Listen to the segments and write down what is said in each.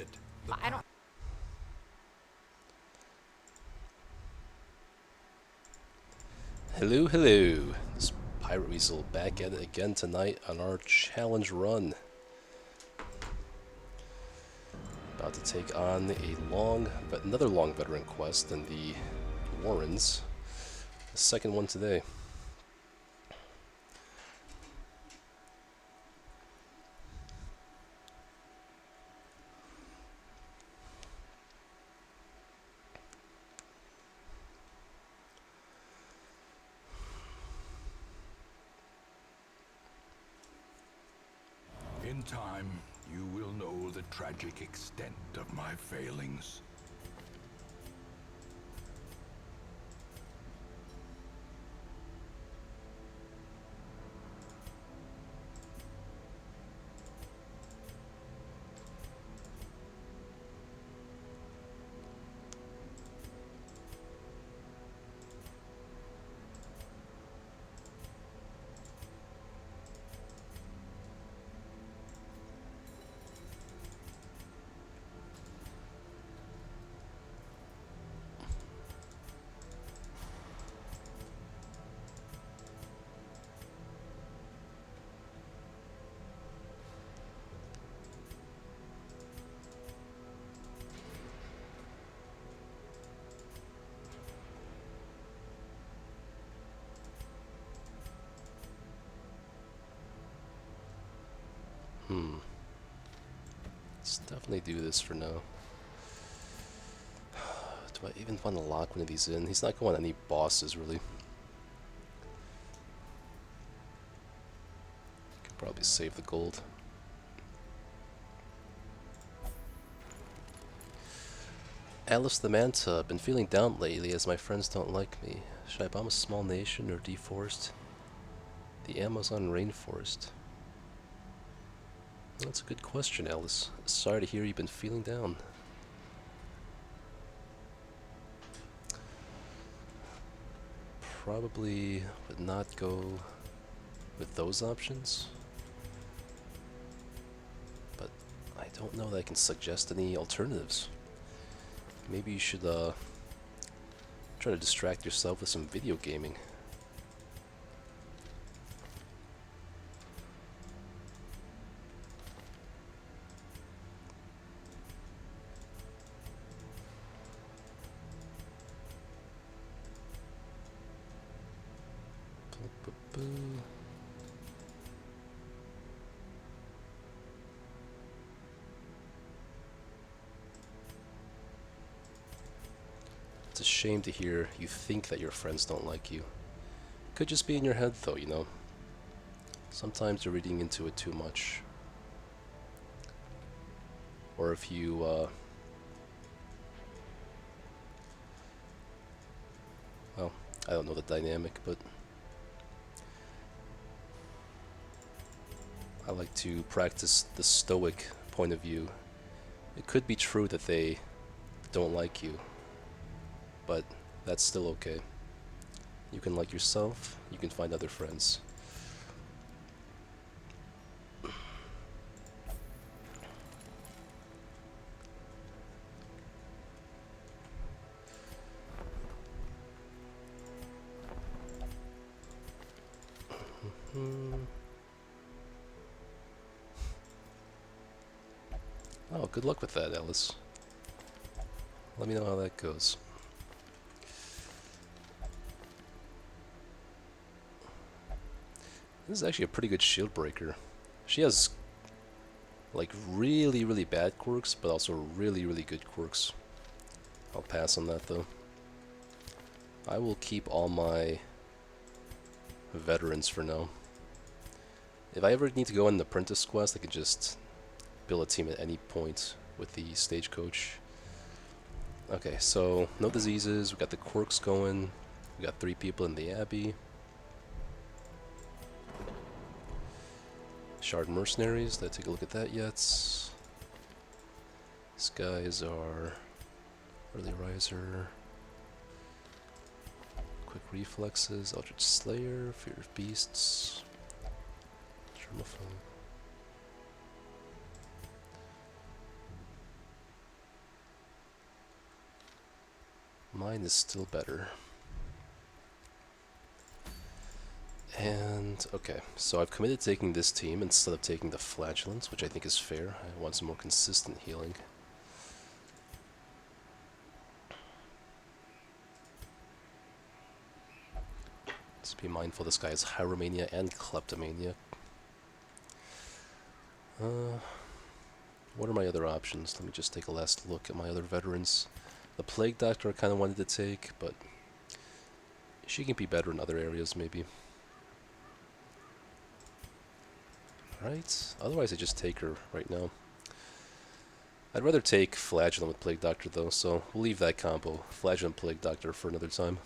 it. I don't. Hello, hello. This Pirate Weasel back at it again tonight on our challenge run. About to take on another long veteran quest than the Warrens. The second one today. In time, you will know the tragic extent of my failings. Let's definitely do this for now. Do I even want to lock one of these in? He's not going any bosses, really. Could probably save the gold. Alice the Manta, been feeling down lately as my friends don't like me. Should I bomb a small nation or deforest the Amazon rainforest? That's a good question, Alice. Sorry to hear you've been feeling down. Probably would not go with those options. But I don't know that I can suggest any alternatives. Maybe you should try to distract yourself with some video gaming. It's a shame to hear you think that your friends don't like you. Could just be in your head though, you know. Sometimes you're reading into it too much. Or if you, well, I don't know the dynamic, but I like to practice the stoic point of view. It could be true that they don't like you, but that's still okay. You can like yourself, you can find other friends. Oh, good luck with that, Alice. Let me know how that goes. This is actually a pretty good shield breaker. She has like really, really bad quirks, but also really, really good quirks. I'll pass on that though. I will keep all my veterans for now. If I ever need to go in the apprentice quest, I can just build a team at any point with the stagecoach. Okay, so no diseases, we got the quirks going, we got 3 people in the abbey. Shard mercenaries, did I take a look at that yet? These guys are early riser, quick reflexes, Eldritch Slayer, Fear of Beasts, Germophone. mine is still better. And, okay, so I've committed to taking this team instead of taking the Flagellants, which I think is fair. I want some more consistent healing. Let's be mindful this guy has Hyromania and Kleptomania. What are my other options? Let me just take a last look at my other veterans. The Plague Doctor I kind of wanted to take, but she can be better in other areas maybe. Right, otherwise I just take her right now. I'd rather take Flagellant with Plague Doctor though, so we'll leave that combo, Flagellant Plague Doctor, for another time.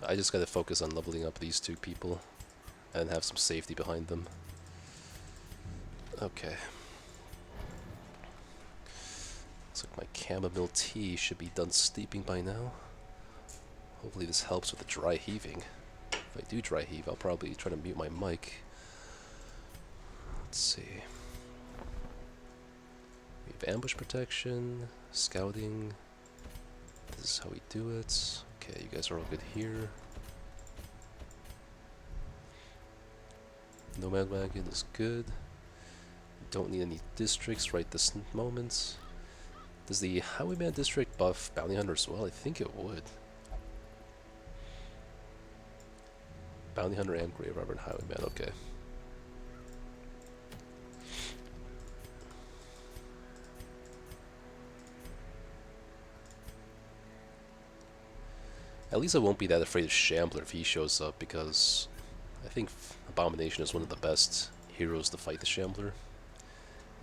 I just gotta focus on leveling up these two people and have some safety behind them. Okay. Looks like my chamomile tea should be done steeping by now. Hopefully this helps with the dry heaving. If I do dry heave, I'll probably try to mute my mic. Let's see. We have ambush protection, scouting. This is how we do it. Okay, you guys are all good here. Nomad Wagon is good. Don't need any districts right this moment. Does the Highwayman district buff Bounty Hunter as well? I think it would. Bounty Hunter and Grave Robber and Highwayman, okay. At least I won't be that afraid of Shambler if he shows up, because I think Abomination is one of the best heroes to fight the Shambler.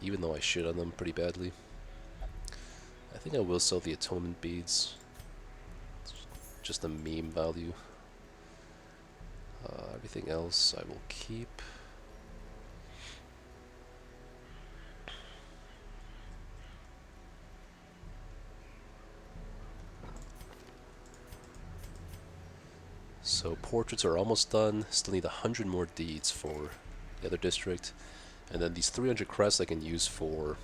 Even though I shit on them pretty badly. I think I will sell the Atonement Beads. It's just a meme value. Everything else I will keep. So portraits are almost done. Still need 100 more deeds for the other district. And then these 300 crests I can use for...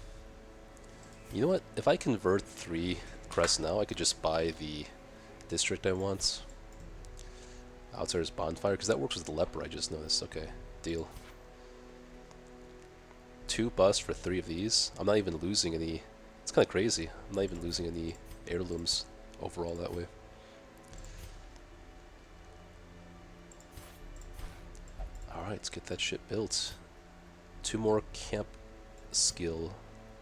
You know what? If I convert 3 crests now, I could just buy the district I want. Outsider's Bonfire, because that works with the Leper, I just noticed. Okay, deal. 2 busts for 3 of these. I'm not even losing any... It's kind of crazy. I'm not even losing any heirlooms overall that way. Alright, let's get that shit built. 2 more camp skill.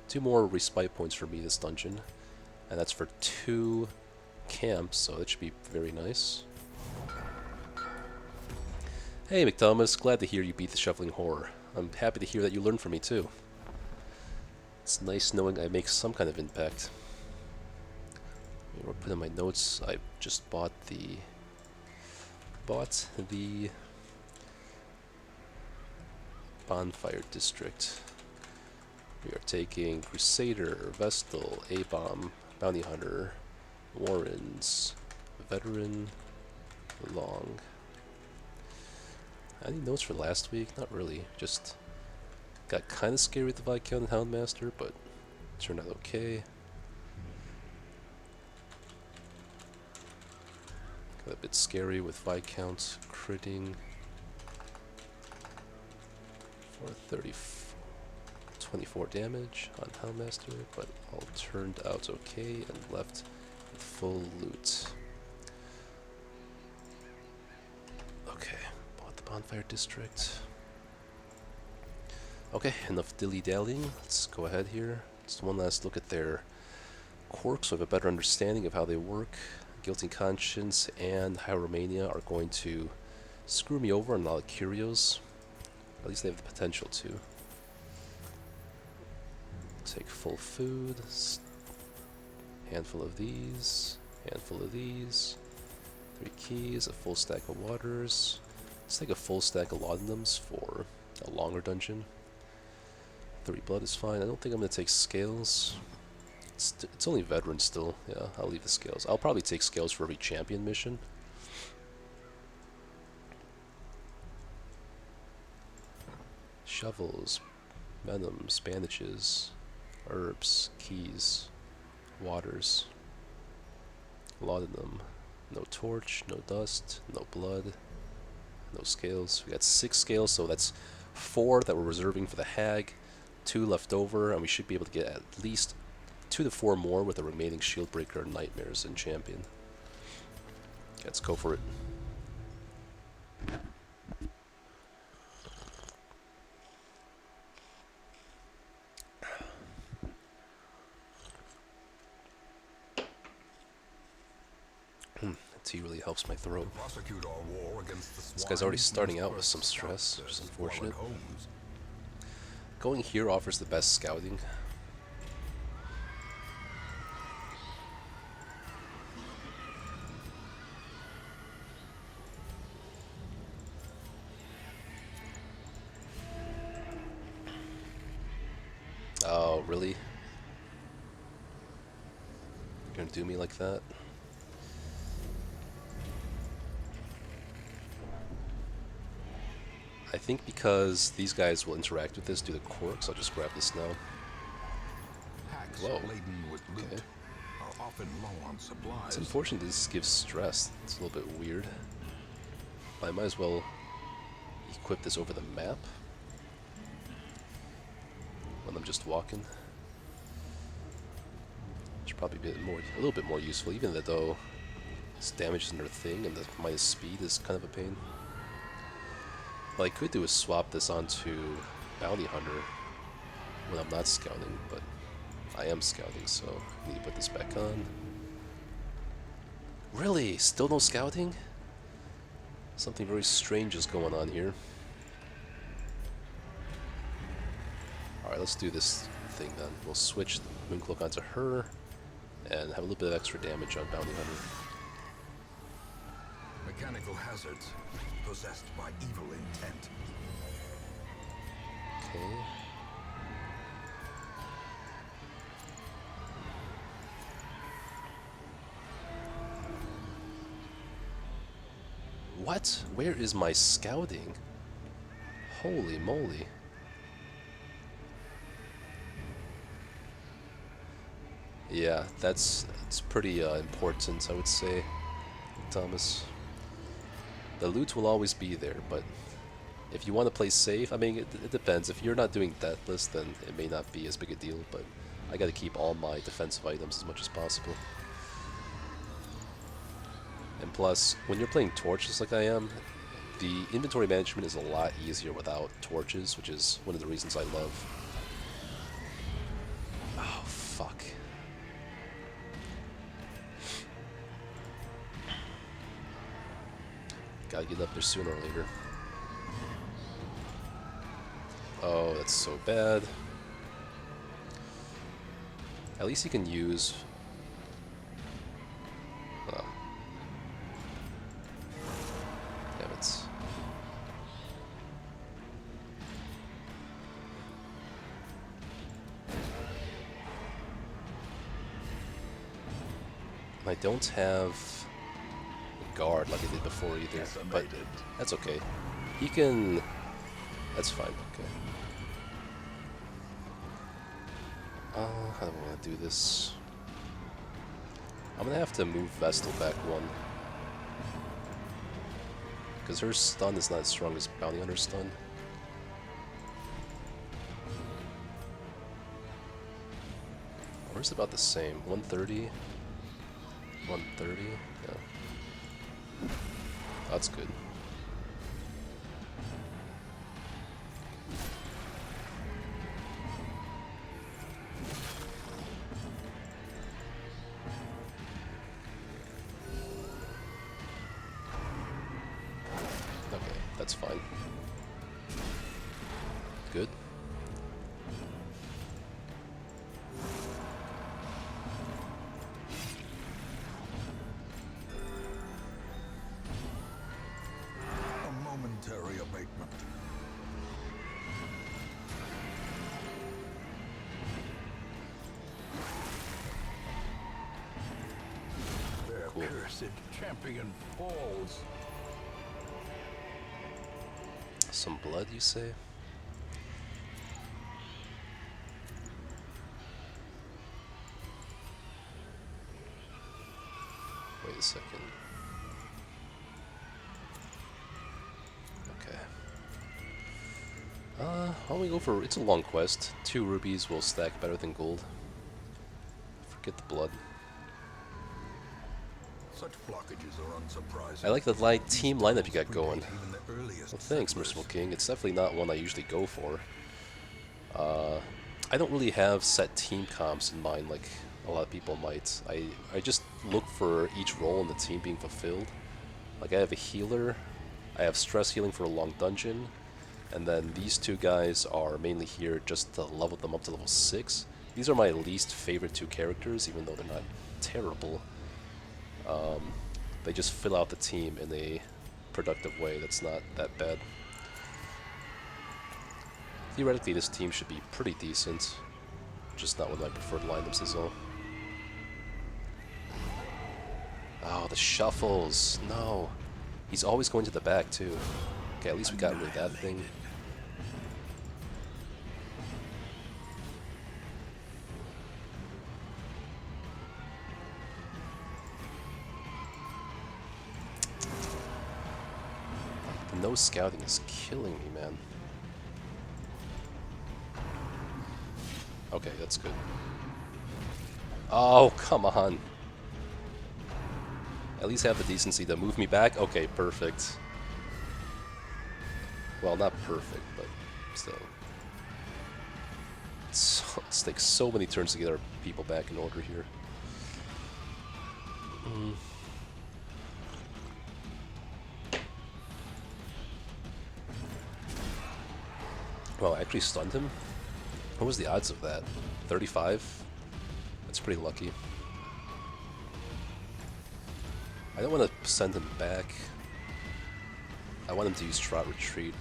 2 more respite points for me this dungeon. And that's for 2 camps, so that should be very nice. Hey McThomas, glad to hear you beat the Shuffling Horror. I'm happy to hear that you learned from me too. It's nice knowing I make some kind of impact. I'll put in my notes, I just bought the Bonfire District. We are taking Crusader, Vestal, A-Bomb, Bounty Hunter, Warrens, Veteran, Long. Any notes for last week? Not really. Just got kind of scary with the Viscount and Houndmaster, but turned out okay. Got a bit scary with Viscount critting for 24 damage on Houndmaster, but all turned out okay and left with full loot. Okay, bought the Bonfire District. Okay, enough dilly-dallying. Let's go ahead here. Just one last look at their quirks so I have a better understanding of how they work. Guilty Conscience and Hyromania are going to screw me over on a lot of curios. At least they have the potential to. Take full food. Handful of these. Handful of these. 3 keys. A full stack of waters. Let's take a full stack of laudanums for a longer dungeon. 30 blood is fine. I don't think I'm going to take scales. It's only veteran still. Yeah, I'll leave the scales. I'll probably take scales for every champion mission. Shovels, venoms, bandages, herbs, keys, waters. A lot of them. No torch, no dust, no blood, no scales. We got 6 scales, so that's 4 that we're reserving for the hag, 2 left over, and we should be able to get at least 2 to 4 more with the remaining Shieldbreaker, Nightmares, and Champion. Let's go for it. Tea really helps my throat. This guy's already starting out with some stress, which is unfortunate. Going here offers the best scouting. Oh, really? You're gonna do me like that? I think because these guys will interact with this, do the quirks, I'll just grab this now. Whoa. Okay. It's unfortunate this gives stress. It's a little bit weird. But I might as well equip this over the map when I'm just walking. Should probably be a little bit more useful, even though this damage is another thing and the minus speed is kind of a pain. What I could do is swap this onto Bounty Hunter when I'm not scouting, but I am scouting, so I need to put this back on. Really? Still no scouting? Something very strange is going on here. Alright, let's do this thing then. We'll switch the Mooncloak onto her and have a little bit of extra damage on Bounty Hunter. Mechanical hazards possessed by evil intent. Okay. What? Where is my scouting? Holy moly. Yeah, it's pretty important, I would say, Thomas. The loot will always be there, but if you want to play safe, I mean, it depends. If you're not doing Deathless, then it may not be as big a deal, but I gotta keep all my defensive items as much as possible. And plus, when you're playing Torchless like I am, the inventory management is a lot easier without torches, which is one of the reasons I love. Oh, fuck. Gotta get up there sooner or later. Oh, that's so bad. At least you can use... Oh. Damn it. I don't have guard like I did before either, but that's okay. He can... That's fine, okay. How do I want to do this? I'm gonna have to move Vestal back 1. Because her stun is not as strong as Bounty Hunter's stun. Or is it about the same? 130? 130? Yeah. That's good. Okay, that's fine. Good. Abatement. Their Cool. cursed champion falls. Some blood, you say? Wait a second. Okay. Why don't we go for... It's a long quest. 2 rubies will stack better than gold. Forget the blood. Such blockages are unsurprising. I like the team lineup you got going. Even the earliest Well, thanks, settlers. Merciful King. It's definitely not one I usually go for. I don't really have set team comps in mind like a lot of people might. I just look for each role in the team being fulfilled. Like I have a healer, I have stress healing for a long dungeon, and then these 2 guys are mainly here just to level them up to level 6. These are my least favorite 2 characters, even though they're not terrible. They just fill out the team in a productive way that's not that bad. Theoretically, this team should be pretty decent. Just not one of my preferred lineups is all. Oh, the shuffles. No. He's always going to the back, too. Okay, at least we got rid of that thing. The no scouting is killing me, man. Okay, that's good. Oh, come on. At least have the decency to move me back. Okay, perfect. Well, not perfect, but still. Let's take so many turns to get our people back in order here. Well, I actually stunned him. What was the odds of that? 35? That's pretty lucky. I don't want to send him back. I want him to use Trot Retreat.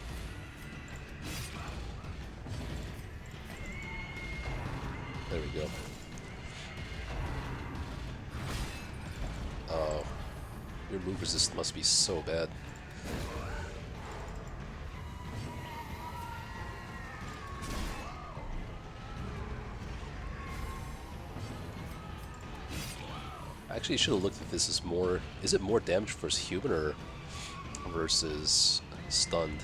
There we go. Oh. Your move resist must be so bad. Actually, you should have looked at this as more... Is it more damage versus human or versus stunned?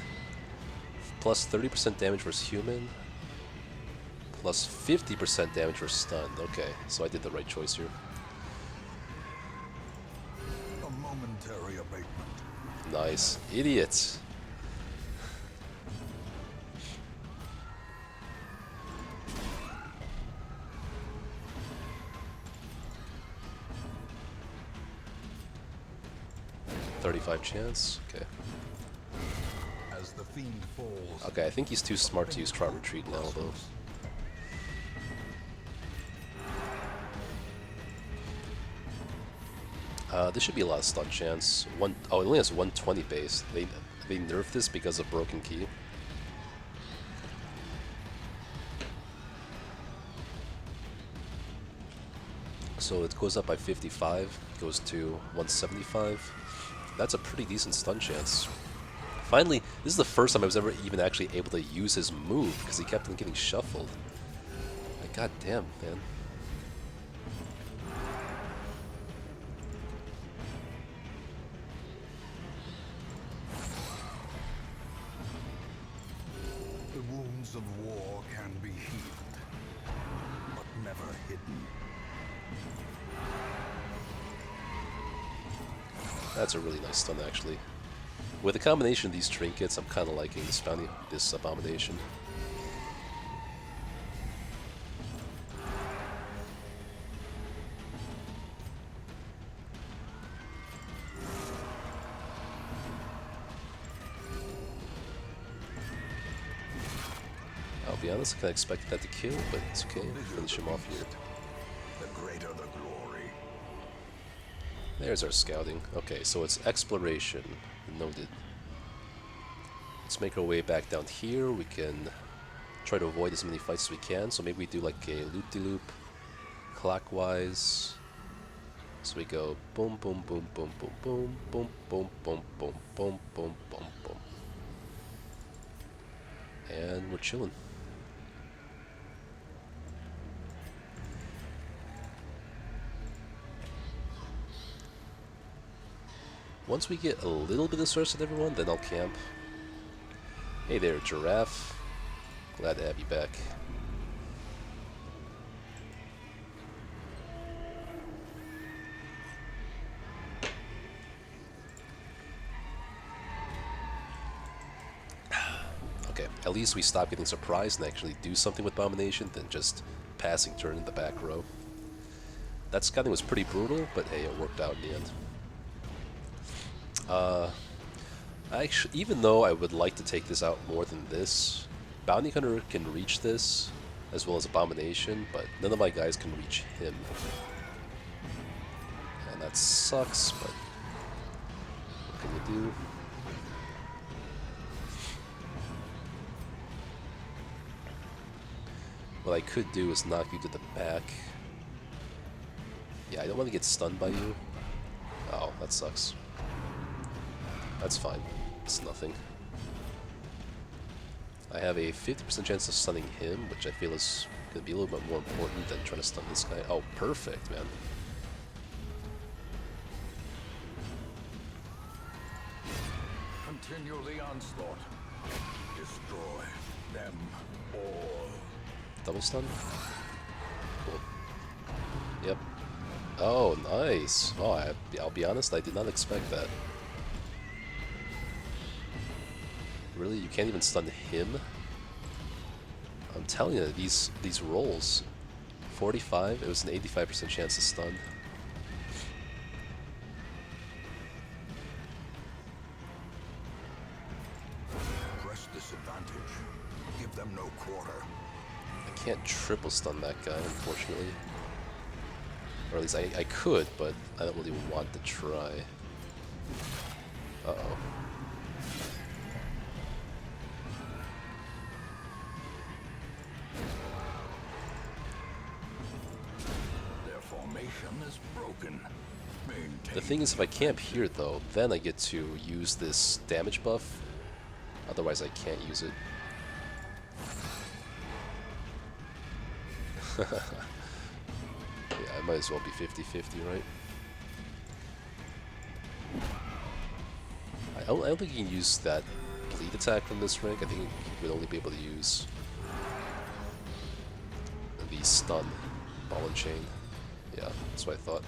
Plus 30% damage versus human. Plus 50% damage versus stunned. Okay, so I did the right choice here. A momentary abatement. Nice. Idiots. .35 chance. Okay. As the fiend falls. Okay, I think he's too smart to use Trot Retreat now, though. This should be a lot of stun chance. Oh, it only has 120 base. They nerfed this because of Broken Key. So it goes up by 55, goes to 175. That's a pretty decent stun chance. Finally, this is the first time I was ever even actually able to use his move, because he kept on getting shuffled. Like, god damn, man. The wounds of war can be healed, but never hidden. That's a really nice stun, actually. With a combination of these trinkets, I'm kind of liking this abomination. I'll be honest, I kind of expected that to kill, but it's okay. Finish him off here. The greater the glory. There's our scouting. Okay, so it's exploration. Noted. Let's make our way back down here. We can try to avoid as many fights as we can. So maybe we do like a loop-de-loop clockwise. So we go boom, boom, boom, boom, boom, boom, boom, boom, boom, boom, boom, boom, boom, boom. And we're chilling. Once we get a little bit of source at everyone, then I'll camp. Hey there, Giraffe. Glad to have you back. Okay, at least we stop getting surprised and actually do something with Abomination than just passing turn in the back row. That scouting was pretty brutal, but hey, it worked out in the end. Actually, even though I would like to take this out more than this, Bounty Hunter can reach this, as well as Abomination, but none of my guys can reach him. And that sucks, but what can you do? What I could do is knock you to the back. Yeah, I don't want to get stunned by you. Oh, that sucks. That's fine. It's nothing. I have a 50% chance of stunning him, which I feel is going to be a little bit more important than trying to stun this guy. Oh, perfect, man. Continue the onslaught. Destroy them all. Double stun? Cool. Yep. Oh, nice. Oh, I'll be honest, I did not expect that. Really? You can't even stun him? I'm telling you, these rolls. 45, it was an 85% chance to stun. Press this advantage. Give them no quarter. I can't triple stun that guy, unfortunately. Or at least I could, but I don't really want to try. Uh-oh. Their formation is broken. Maintain. The thing is, if I camp here, though, then I get to use this damage buff. Otherwise, I can't use it. Yeah, I might as well be 50-50, right? I don't think you can use that bleed attack from this rank. I think you would only be able to use the stun, ball and chain. Yeah, that's what I thought.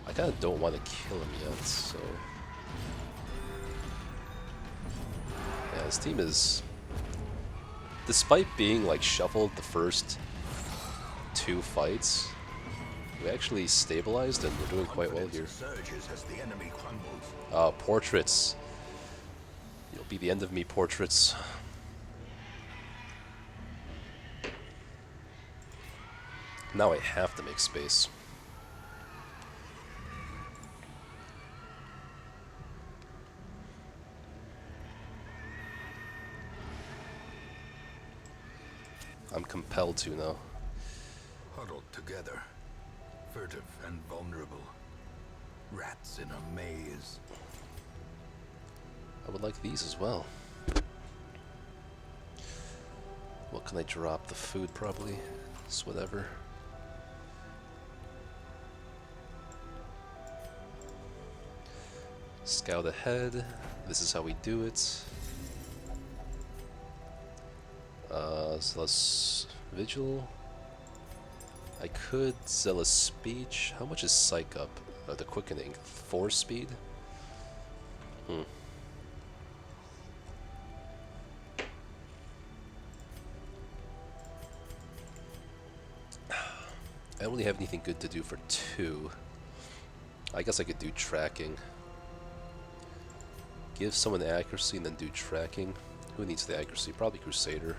I kind of don't want to kill him yet, so... Yeah, this team is... Despite being, like, shuffled the first 2 fights, we actually stabilized and we're doing quite well here. Surges as the enemy crumbles. Portraits. You'll be the end of me, portraits. Now I have to make space. I'm compelled to now. Huddled together. Furtive and vulnerable. Rats in a maze. I would like these as well. What can I drop? The food, probably. It's whatever. Scout ahead. This is how we do it. Zealous Vigil. I could Zealous Speech. How much is Psych up? The Quickening. 4 speed? I don't really have anything good to do for 2. I guess I could do Tracking. Give someone accuracy and then do Tracking. Who needs the accuracy? Probably Crusader.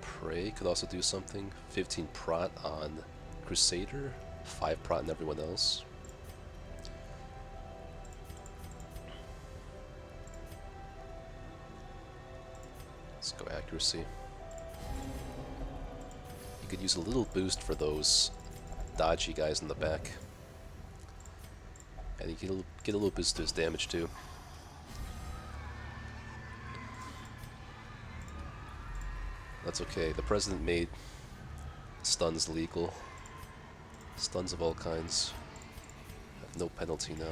Prey could also do something. 15 prot on Crusader, 5 prot on everyone else. Let's go accuracy. You could use a little boost for those dodgy guys in the back. And he can get a little boost to his damage too. That's okay. The president made stuns legal. Stuns of all kinds have no penalty now.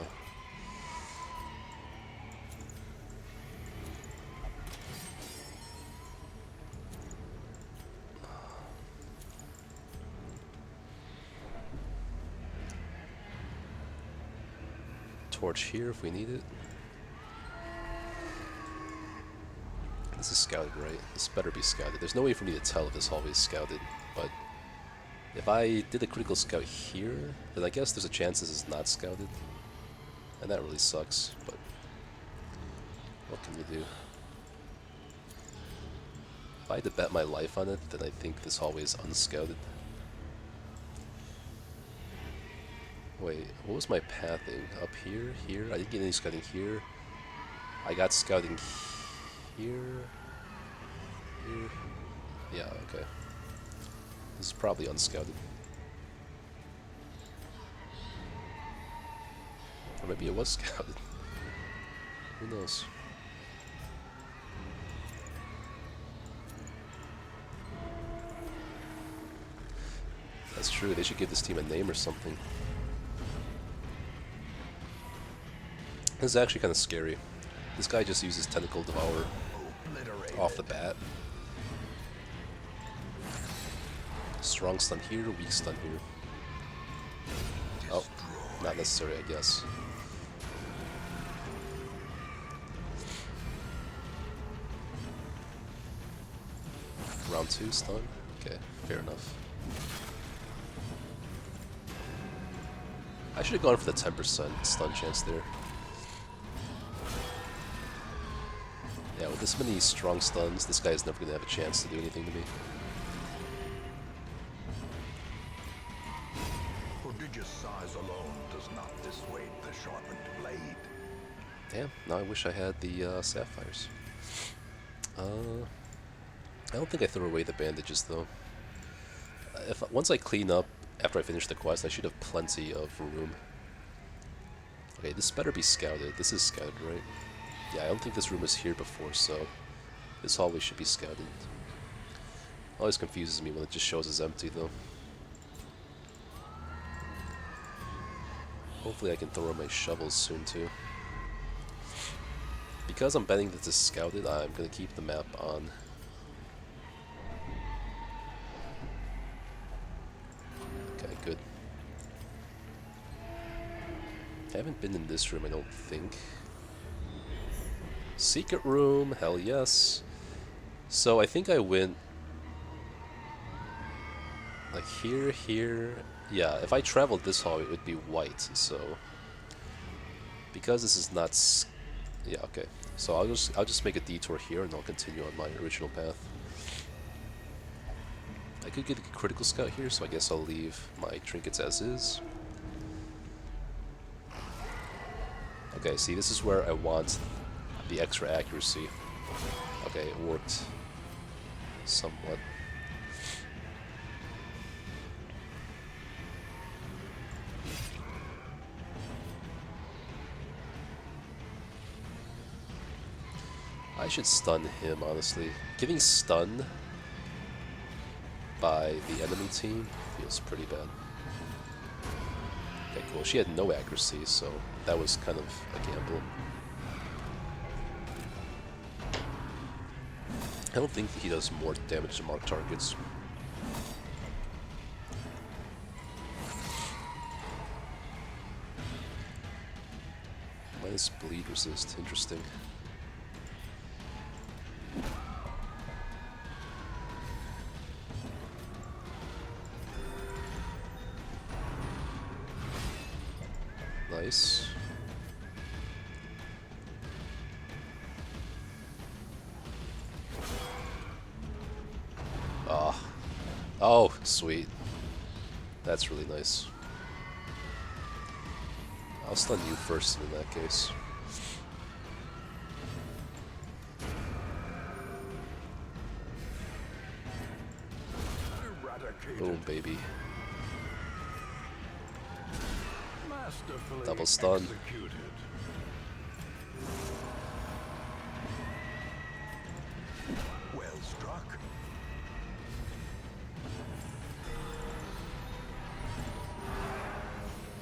Torch here if we need it. This is scouted, right? This better be scouted. There's no way for me to tell if this hallway is scouted, but if I did a critical scout here, then I guess there's a chance this is not scouted. And that really sucks, but what can you do? If I had to bet my life on it, then I think this hallway is unscouted. Wait, what was my pathing? Up here? Here? I didn't get any scouting here. I got scouting here. Here. Yeah, okay. This is probably unscouted. Or maybe it was scouted. Who knows? That's true, they should give this team a name or something. This is actually kind of scary. This guy just uses Tentacle Devour off the bat. Strong stun here, weak stun here. Oh, not necessary, I guess. Round 2 stun? Okay, fair enough. I should have gone for the 10% stun chance there. Yeah, with this many strong stuns, this guy is never going to have a chance to do anything to me. Prodigious size alone does not dissuade the sharpened blade. Damn, now I wish I had the sapphires. I don't think I threw away the bandages though. Once I clean up after I finish the quest, I should have plenty of room. Okay, this better be scouted. This is scouted, right? Yeah, I don't think this room was here before, so this hallway should be scouted. Always confuses me when it just shows as empty, though. Hopefully I can throw my shovels soon, too. Because I'm betting that this is scouted, I'm going to keep the map on. Okay, good. Haven't been in this room, I don't think. Secret room, hell yes. So I think I went like here, here. Yeah, if I traveled this hallway, it would be white. So because this is not, yeah, okay. So I'll just make a detour here, and I'll continue on my original path. I could get a critical scout here, so I guess I'll leave my trinkets as is. Okay, see, this is where I want the extra accuracy. Okay, it worked somewhat. I should stun him, honestly. Getting stunned by the enemy team feels pretty bad. Okay, cool. She had no accuracy, so that was kind of a gamble. I don't think he does more damage to marked targets. Minus bleed resist, interesting. Nice. Ah. Oh, sweet. That's really nice. I'll stun you first in that case. Boom, baby. Masterfully Double stun. executed. Well struck.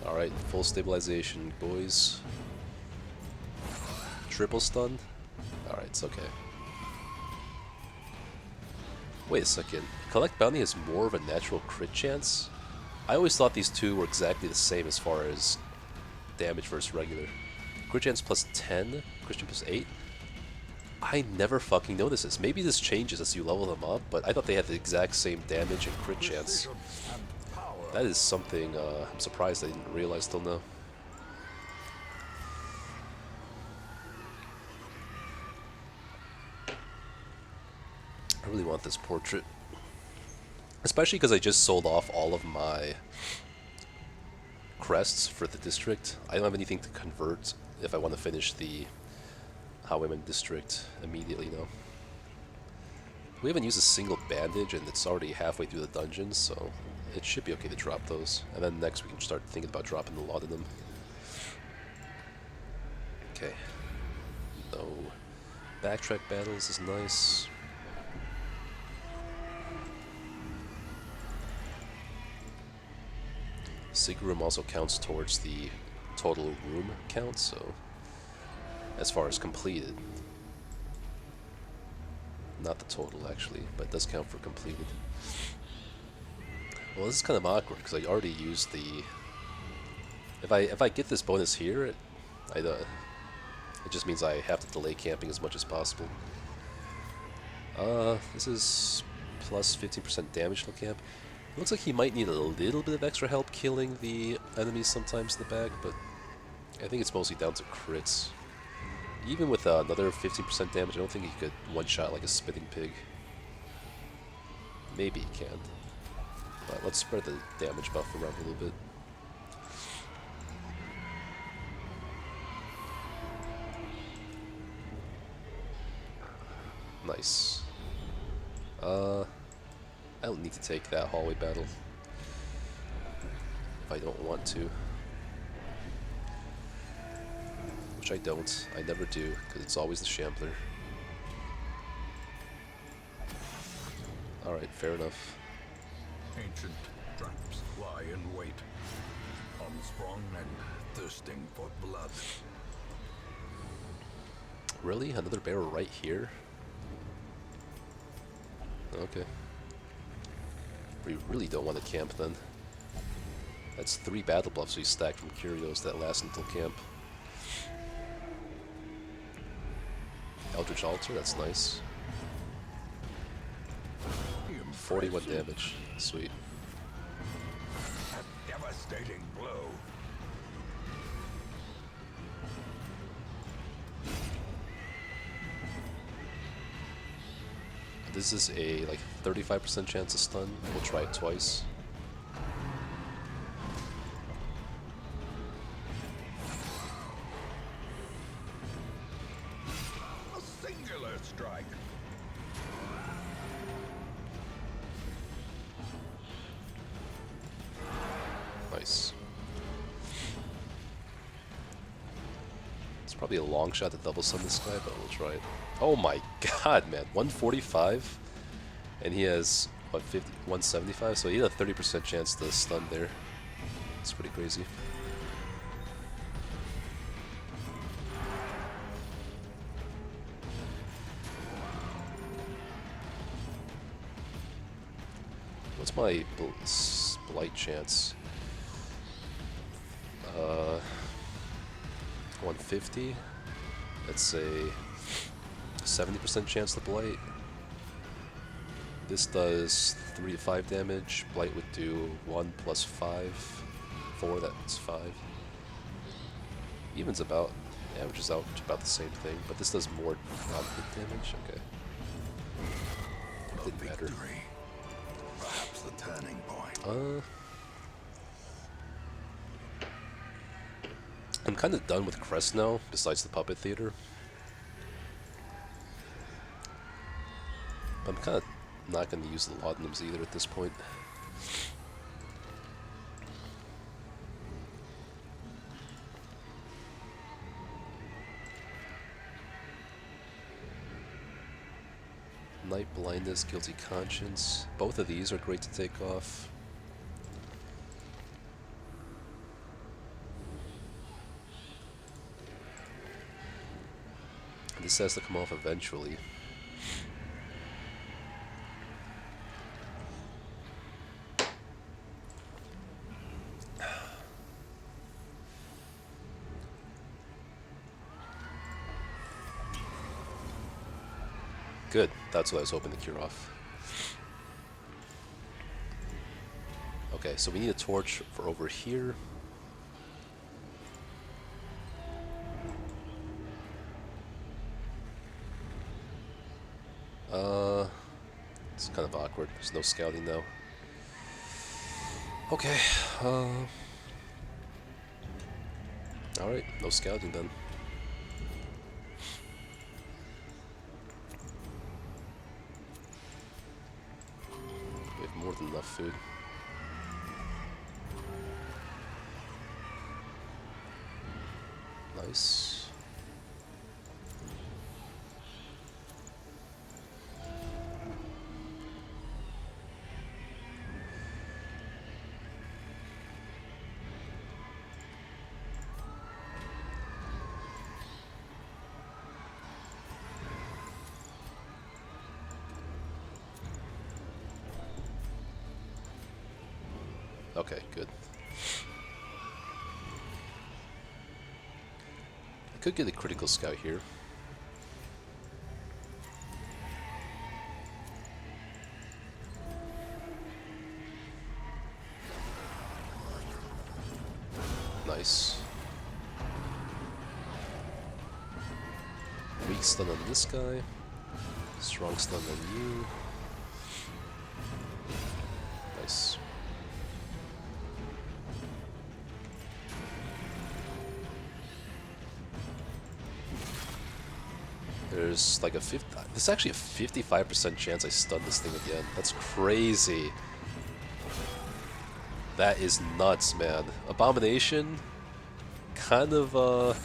Alright, full stabilization, boys. Triple stun? Alright, it's okay. Wait a second. Collect Bounty has more of a natural crit chance? I always thought these two were exactly the same as far as damage versus regular. Crit chance plus 10, crit chance plus 8? I never fucking noticed this. Maybe this changes as you level them up, but I thought they had the exact same damage and crit chance. That is something I'm surprised I didn't realize till now. I really want this portrait. Especially because I just sold off all of my crests for the district. I don't have anything to convert if I want to finish the Highwayman district immediately now. We haven't used a single bandage and it's already halfway through the dungeon, so it should be okay to drop those. And then next we can start thinking about dropping a lot of them. Okay. No. Backtrack battles is nice. Secret room also counts towards the total room count, so as far as completed. Not the total actually, but it does count for completed. Well, this is kind of awkward because I already used the. If I get this bonus here, it just means I have to delay camping as much as possible. This is plus 15% damage to camp. It looks like he might need a little bit of extra help killing the enemies sometimes in the back, but I think it's mostly down to crits. Even with another 15% damage, I don't think he could one-shot like a spitting pig. Maybe he can. But let's spread the damage buff around a little bit. Nice. I don't need to take that hallway battle if I don't want to. Which I don't. I never do, because it's always the Shambler. Alright, fair enough. Ancient traps lie in wait, unsprung and thirsting for blood. Really? Another barrel right here? Okay. We really don't want to camp then. That's 3 battle buffs we stacked from Curios that last until camp. Eldritch Altar, that's nice. 41 damage. Sweet. A devastating blow. This is a like 35% chance to stun. We'll try it twice. A singular strike. Nice. It's probably a long shot to double stun this guy, but we'll try it. Oh my god, man. 145? And he has, what, 175? So he had a 30% chance to stun there. It's pretty crazy. What's my blight chance? 150. That's a 70% chance to blight. This does 3 to 5 damage. Blight would do 1 plus 5. 4, that's 5. Evens about, averages out to about the same thing, but this does more non-hit damage. Okay. Didn't matter. Perhaps the turning point. I'm kind of done with Crest now, besides the Puppet Theater. But I'm kind of not going to use the laudanums either at this point. Night Blindness, Guilty Conscience. Both of these are great to take off. This has to come off eventually. Good, that's what I was hoping to cure off. Okay, so we need a torch for over here. It's kind of awkward. There's no scouting though. Okay, alright, no scouting then. We have more than enough food. Nice. Okay, good. I could get a critical scout here. Nice. Weak stun on this guy. Strong stun on you. Nice. There's like there's actually a 55% chance I stun this thing again. That's crazy. That is nuts, man. Abomination, kind of,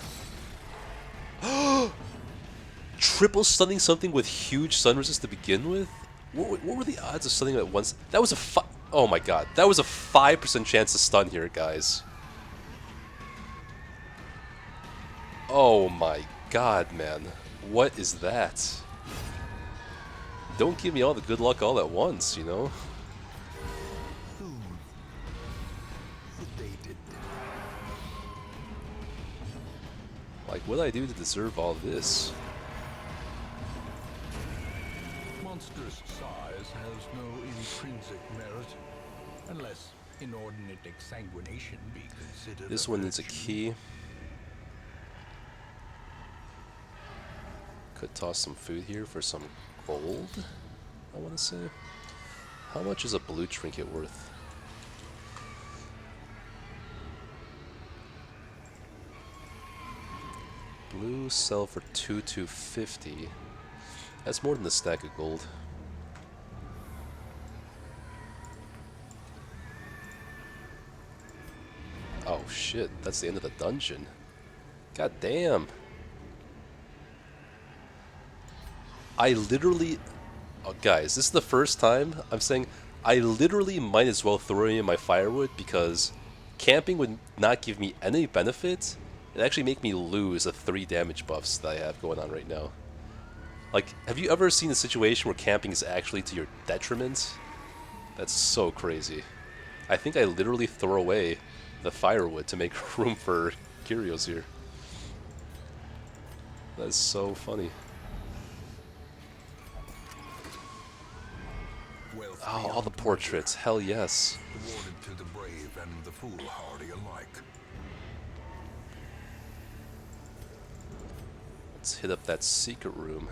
triple stunning something with huge stun resist to begin with? What were the odds of stunning it at once? That was oh my god. That was a 5% chance to stun here, guys. Oh my god, man. What is that? Don't give me all the good luck all at once, you know? Like, what did I do to deserve all this? Monstrous size has no intrinsic merit, unless inordinate exsanguination be considered. This one needs a key. Could toss some food here for some gold, I want to say. How much is a blue trinket worth? Blue sell for 250. That's more than a stack of gold. Oh shit, that's the end of the dungeon. God damn. I literally... Oh, guys, this is the first time I'm saying I literally might as well throw in my firewood because camping would not give me any benefit. It'd actually make me lose the 3 damage buffs that I have going on right now. Like, have you ever seen a situation where camping is actually to your detriment? That's so crazy. I think I literally throw away the firewood to make room for curios here. That's so funny. Oh, all the portraits. Hell yes. Awarded to the brave and the foolhardy alike. Let's hit up that secret room.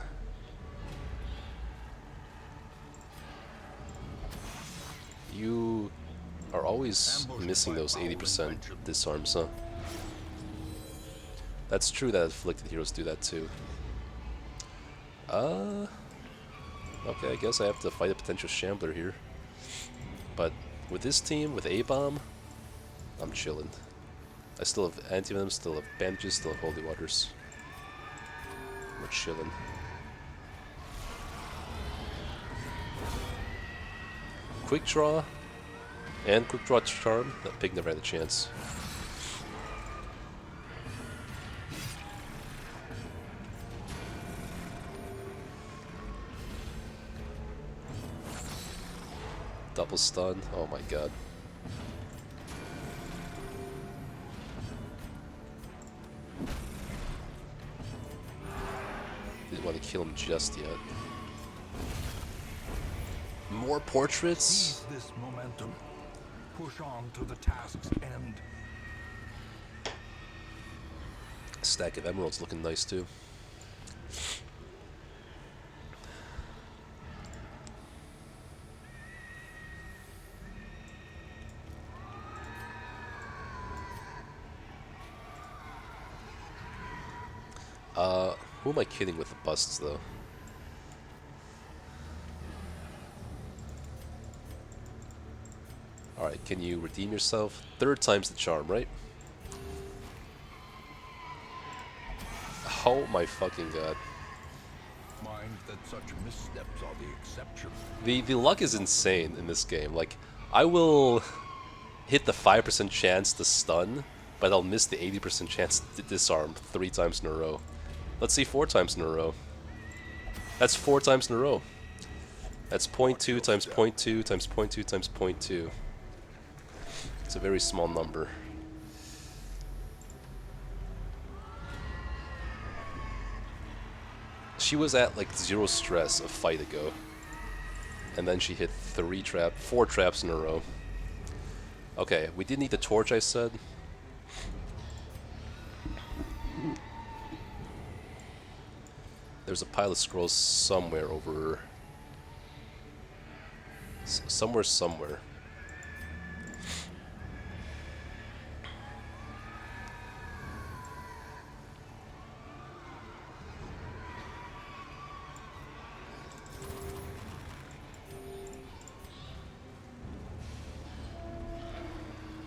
You are always missing those 80% disarms, huh? That's true that afflicted heroes do that too. Okay, I guess I have to fight a potential shambler here. But with this team, with A-Bomb, I'm chilling. I still have anti-venom, still have bandages, still have holy waters. We're chilling. quick draw and quick draw charm. That pig never had a chance. Double stun. Oh my god. Didn't want to kill him just yet. More portraits? Seize this momentum. Push on to the task's end. Stack of emeralds looking nice too. Who am I kidding with the busts though? Alright, can you redeem yourself? 3rd time's the charm, right? Oh my fucking god. Mind that such missteps are the exception. The luck is insane in this game. Like, I will hit the 5% chance to stun, but I'll miss the 80% chance to disarm 3 times in a row. Let's see 4 times in a row. That's 4 times in a row. That's 0.2 times 0.2 times 0.2 times 0.2. It's a very small number. She was at like 0 stress a fight ago. And then she hit 4 traps in a row. Okay, we did need the torch, I said. There's a pile of scrolls somewhere over... somewhere.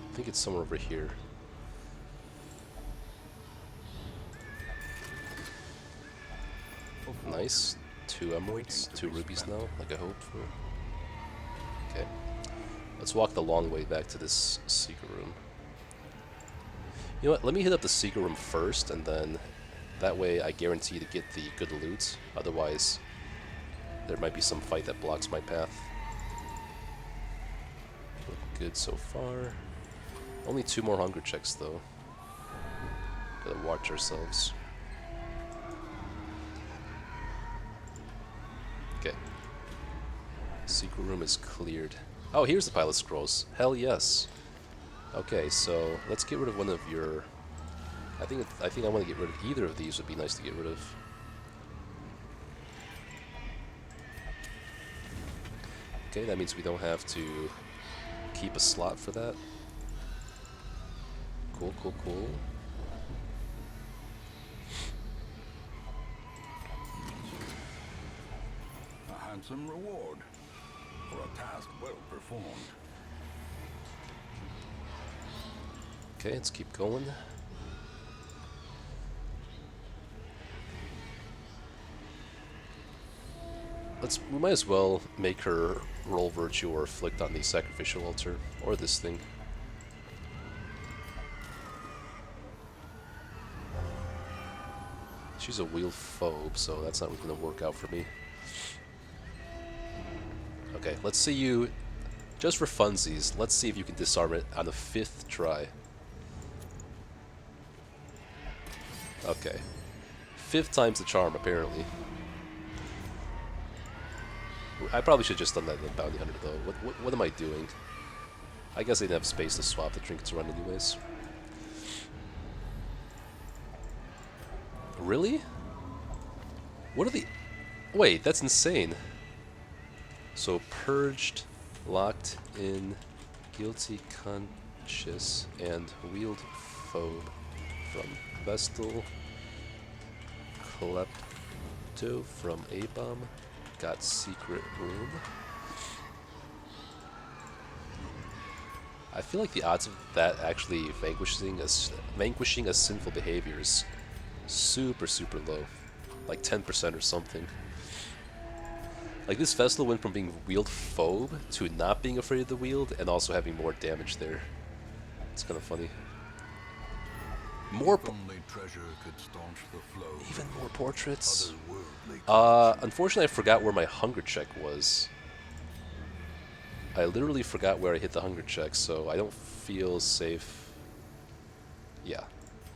I think it's somewhere over here. Nice. 2 emeralds, 2 rubies now, like I hoped for. Okay. Let's walk the long way back to this secret room. You know what, let me hit up the secret room first, and then that way I guarantee to get the good loot. Otherwise, there might be some fight that blocks my path. Look good so far. Only 2 more hunger checks though. Gotta watch ourselves. Okay. Secret room is cleared. Oh, here's the pile of scrolls. Hell yes. Okay, so let's get rid of one of your... I think I want to get rid of either of these. Would be nice to get rid of. Okay, that means we don't have to keep a slot for that. Cool, cool, cool. A handsome reward for a task well performed. Okay, let's keep going. We might as well make her roll virtue or afflict on the sacrificial altar, or this thing. She's a wheel phobe, so that's not going to work out for me. Okay, let's see you, just for funsies, let's see if you can disarm it on the 5th try. Okay. 5th time's the charm, apparently. I probably should have just done that in the Bounty Hunter, though. What am I doing? I guess I didn't have space to swap the trinkets around anyways. Really? What are the... Wait, that's insane. So, purged, locked in, guilty conscious, and wheeled phobe from Vestal, Klepto from A-Bomb, got secret room. I feel like the odds of that actually vanquishing a sinful behavior is super, super low. Like 10% or something. Like, this Festival went from being wield phobe to not being afraid of the wield and also having more damage there. It's kind of funny. More If only treasure could staunch the flow. even more portraits. Otherworldly Unfortunately I forgot where my hunger check was. I literally forgot where I hit the hunger check, so I don't feel safe. Yeah,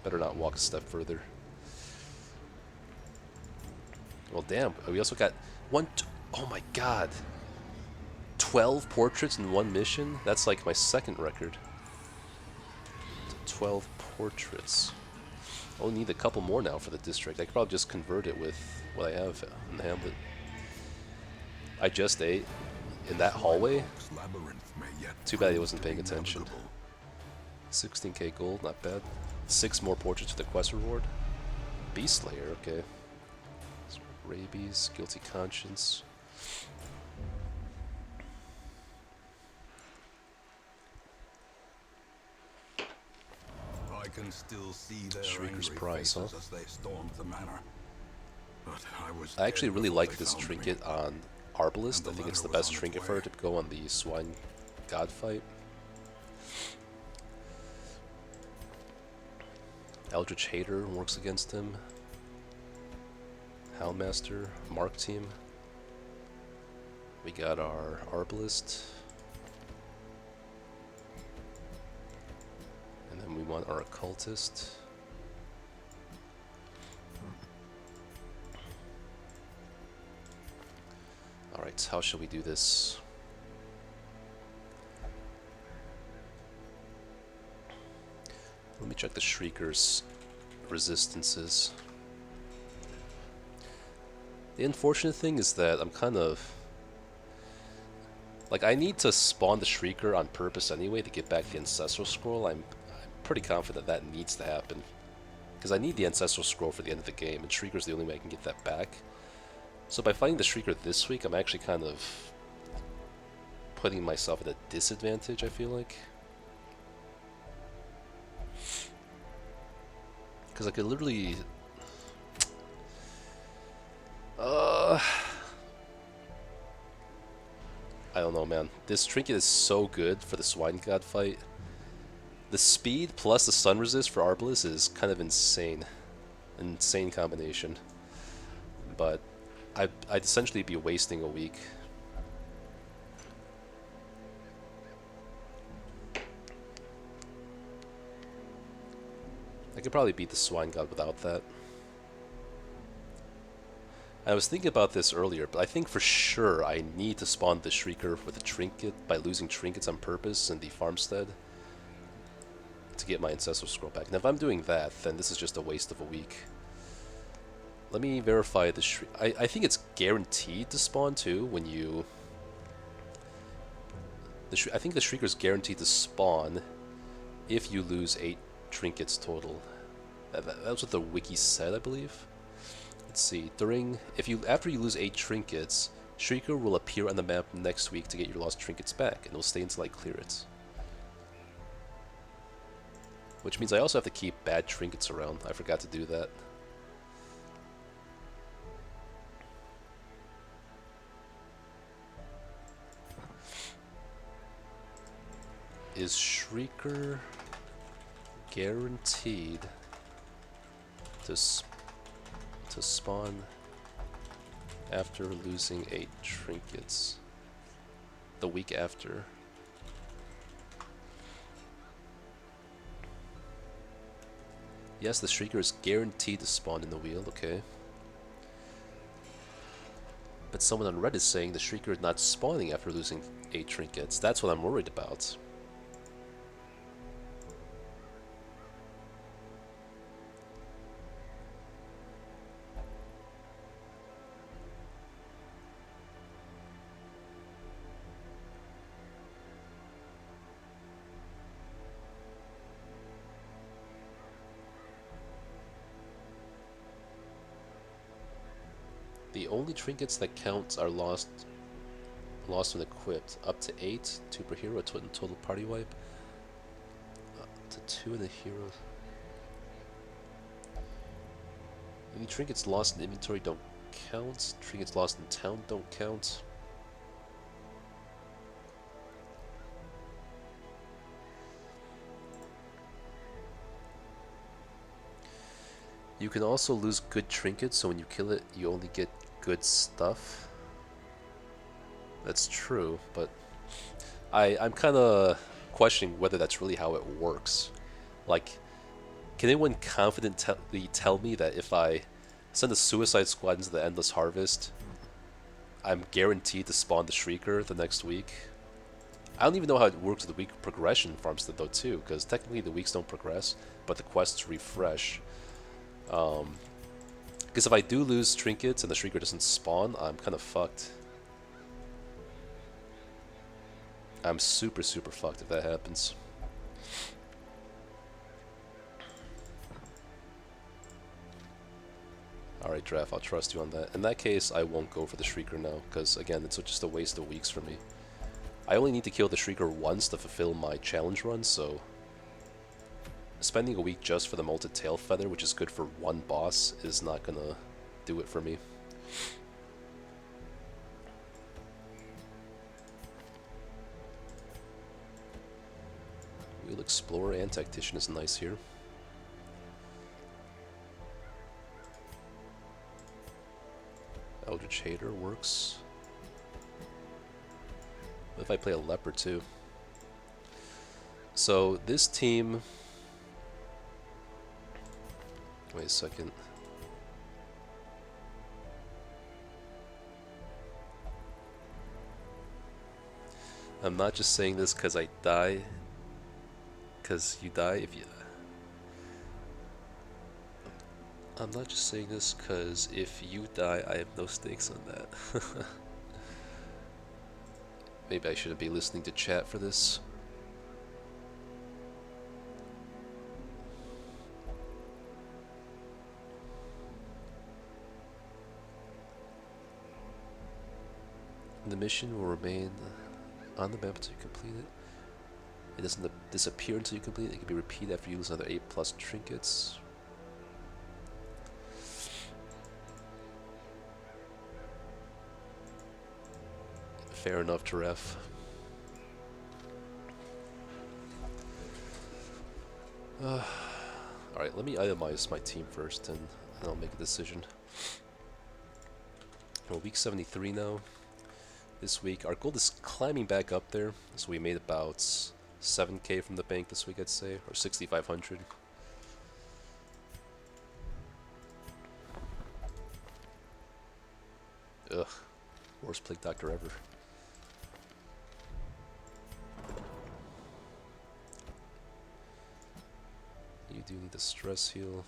better not walk a step further. Well, damn, we also got oh my god. 12 portraits in one mission? That's like my second record. 12 portraits. I'll need a couple more now for the district. I could probably just convert it with what I have in the hamlet. I just ate in that hallway. Too bad he wasn't paying attention. 16k gold, not bad. 6 more portraits for the quest reward. Beast Slayer, okay. Rabies, Guilty Conscience. I can still see their Shrieker's angry Prize, faces huh? as they stormed the manor. But I actually really like this found trinket me. on Arbalest. And I the think it's the ladder was best on its trinket for way. her to go on the Swine God fight. Eldritch Hater works against him. Houndmaster, Mark team. We got our Arbalest. And then we want our Occultist. Alright, how shall we do this? Let me check the Shrieker's resistances. The unfortunate thing is that I'm kind of... Like, I need to spawn the Shrieker on purpose anyway to get back the Ancestral Scroll. I'm pretty confident that needs to happen. Because I need the Ancestral Scroll for the end of the game, and Shrieker's the only way I can get that back. So by fighting the Shrieker this week, I'm actually kind of putting myself at a disadvantage, I feel like. Because I could literally... I don't know, man. This trinket is so good for the Swine God fight. The speed plus the stun resist for Arbalest is kind of insane. An insane combination. But I'd essentially be wasting a week. I could probably beat the Swine God without that. I was thinking about this earlier, but I think for sure I need to spawn the Shrieker with a trinket by losing trinkets on purpose in the farmstead to get my Ancestral Scroll back. And if I'm doing that, then this is just a waste of a week. Let me verify the I think it's guaranteed to spawn too when you... I think the Shrieker's guaranteed to spawn if you lose 8 trinkets total. That's what the wiki said, I believe. Let's see. After you lose 8 trinkets, Shrieker will appear on the map next week to get your lost trinkets back, and it'll stay until I clear it. Which means I also have to keep bad trinkets around. I forgot to do that. Is Shrieker guaranteed to spawn after losing 8 trinkets? The week after. Yes, the Shrieker is guaranteed to spawn in the wheel, okay. But someone on Reddit is saying the Shrieker is not spawning after losing 8 trinkets. That's what I'm worried about. The only trinkets that count are lost when equipped. Up to 8, 2 per hero, total party wipe. Up to 2 in the hero. Any trinkets lost in inventory don't count. Trinkets lost in town don't count. You can also lose good trinkets, so when you kill it, you only get good stuff. That's true, but I'm kind of questioning whether that's really how it works. Like, can anyone confidently tell me that if I send a Suicide Squad into the Endless Harvest, I'm guaranteed to spawn the Shrieker the next week? I don't even know how it works with the week progression Farmstead though too, because technically the weeks don't progress, but the quests refresh. Because if I do lose trinkets and the Shrieker doesn't spawn, I'm kind of fucked. I'm super fucked if that happens. Alright, Draft, I'll trust you on that. In that case, I won't go for the Shrieker now, because again, it's just a waste of weeks for me. I only need to kill the Shrieker once to fulfill my challenge run, so spending a week just for the Molted Tail Feather, which is good for one boss, is not gonna do it for me. Wheel Explorer and Tactician is nice here. Eldritch Hater works. What if I play a Leper too? So this team... Wait a second. I'm not just saying this because I die. Because you die if you... I'm not just saying this because if you die, I have no stakes on that. Maybe I shouldn't be listening to chat for this. The mission will remain on the map until you complete it. It doesn't disappear until you complete it. It can be repeated after you lose another 8+ trinkets. Fair enough, Giraffe. Alright, let me itemize my team first, and then I'll make a decision. We're week 73 now. This week, our gold is climbing back up there, so we made about 7k from the bank this week, I'd say, or 6,500. Ugh, worst Plague Doctor ever. You do need a stress heal.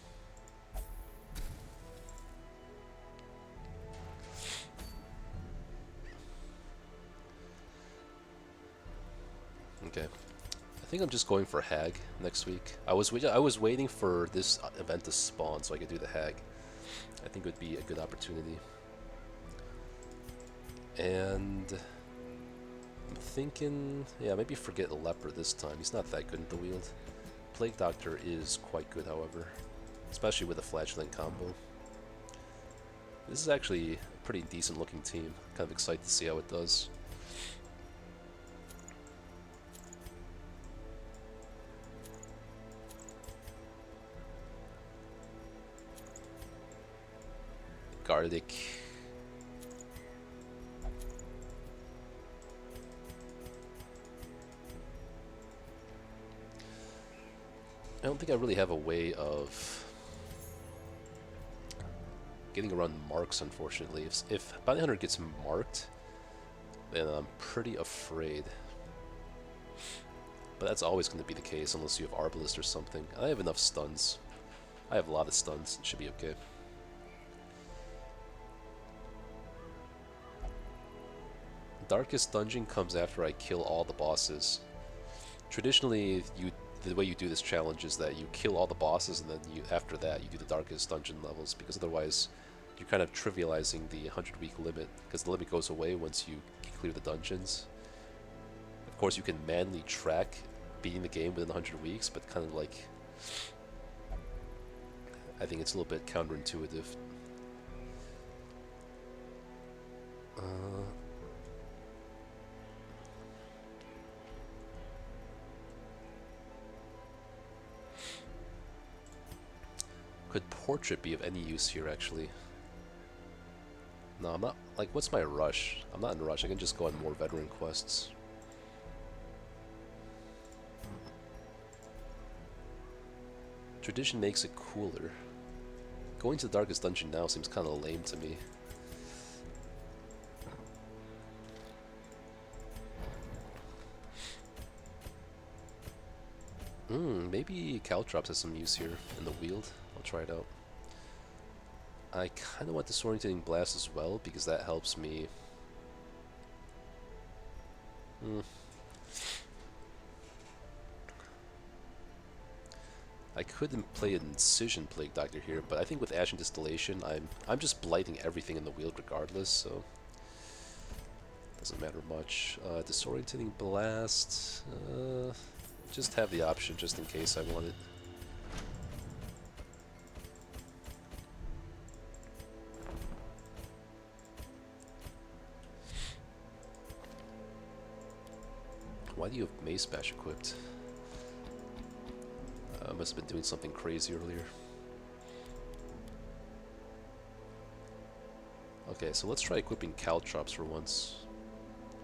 Okay, I think I'm just going for Hag next week. I was waiting for this event to spawn so I could do the Hag. I think it would be a good opportunity. And I'm thinking, yeah, maybe forget Leper this time. He's not that good in the wield. Plague Doctor is quite good, however, especially with a Flagellant combo. This is actually a pretty decent looking team. Kind of excited to see how it does. Garlic. I don't think I really have a way of getting around marks, unfortunately. If Bounty Hunter gets marked, then I'm pretty afraid. But that's always going to be the case unless you have Arbalist or something. I have enough stuns. I have a lot of stuns. It should be okay. Darkest Dungeon comes after I kill all the bosses. Traditionally, the way you do this challenge is that you kill all the bosses and then after that you do the Darkest Dungeon levels, because otherwise you're kind of trivializing the 100-week limit, because the limit goes away once you clear the dungeons. Of course, you can manually track beating the game within 100 weeks, but kind of like, I think it's a little bit counterintuitive. Could Portrait be of any use here, actually? No, I'm not. Like, what's my rush? I'm not in a rush. I can just go on more veteran quests. Tradition makes it cooler. Going to the Darkest Dungeon now seems kind of lame to me. Maybe Caltrops has some use here in the Wield. I'll try it out. I kind of want the Disorientating Blast as well, because that helps me. I couldn't play an Incision Plague Doctor here, but I think with Ashen Distillation, I'm just blighting everything in the Wield regardless, so doesn't matter much. Disorientating Blast, just have the option just in case I want it. Why do you have Mace Bash equipped? I must have been doing something crazy earlier. Okay, so let's try equipping Caltrops for once.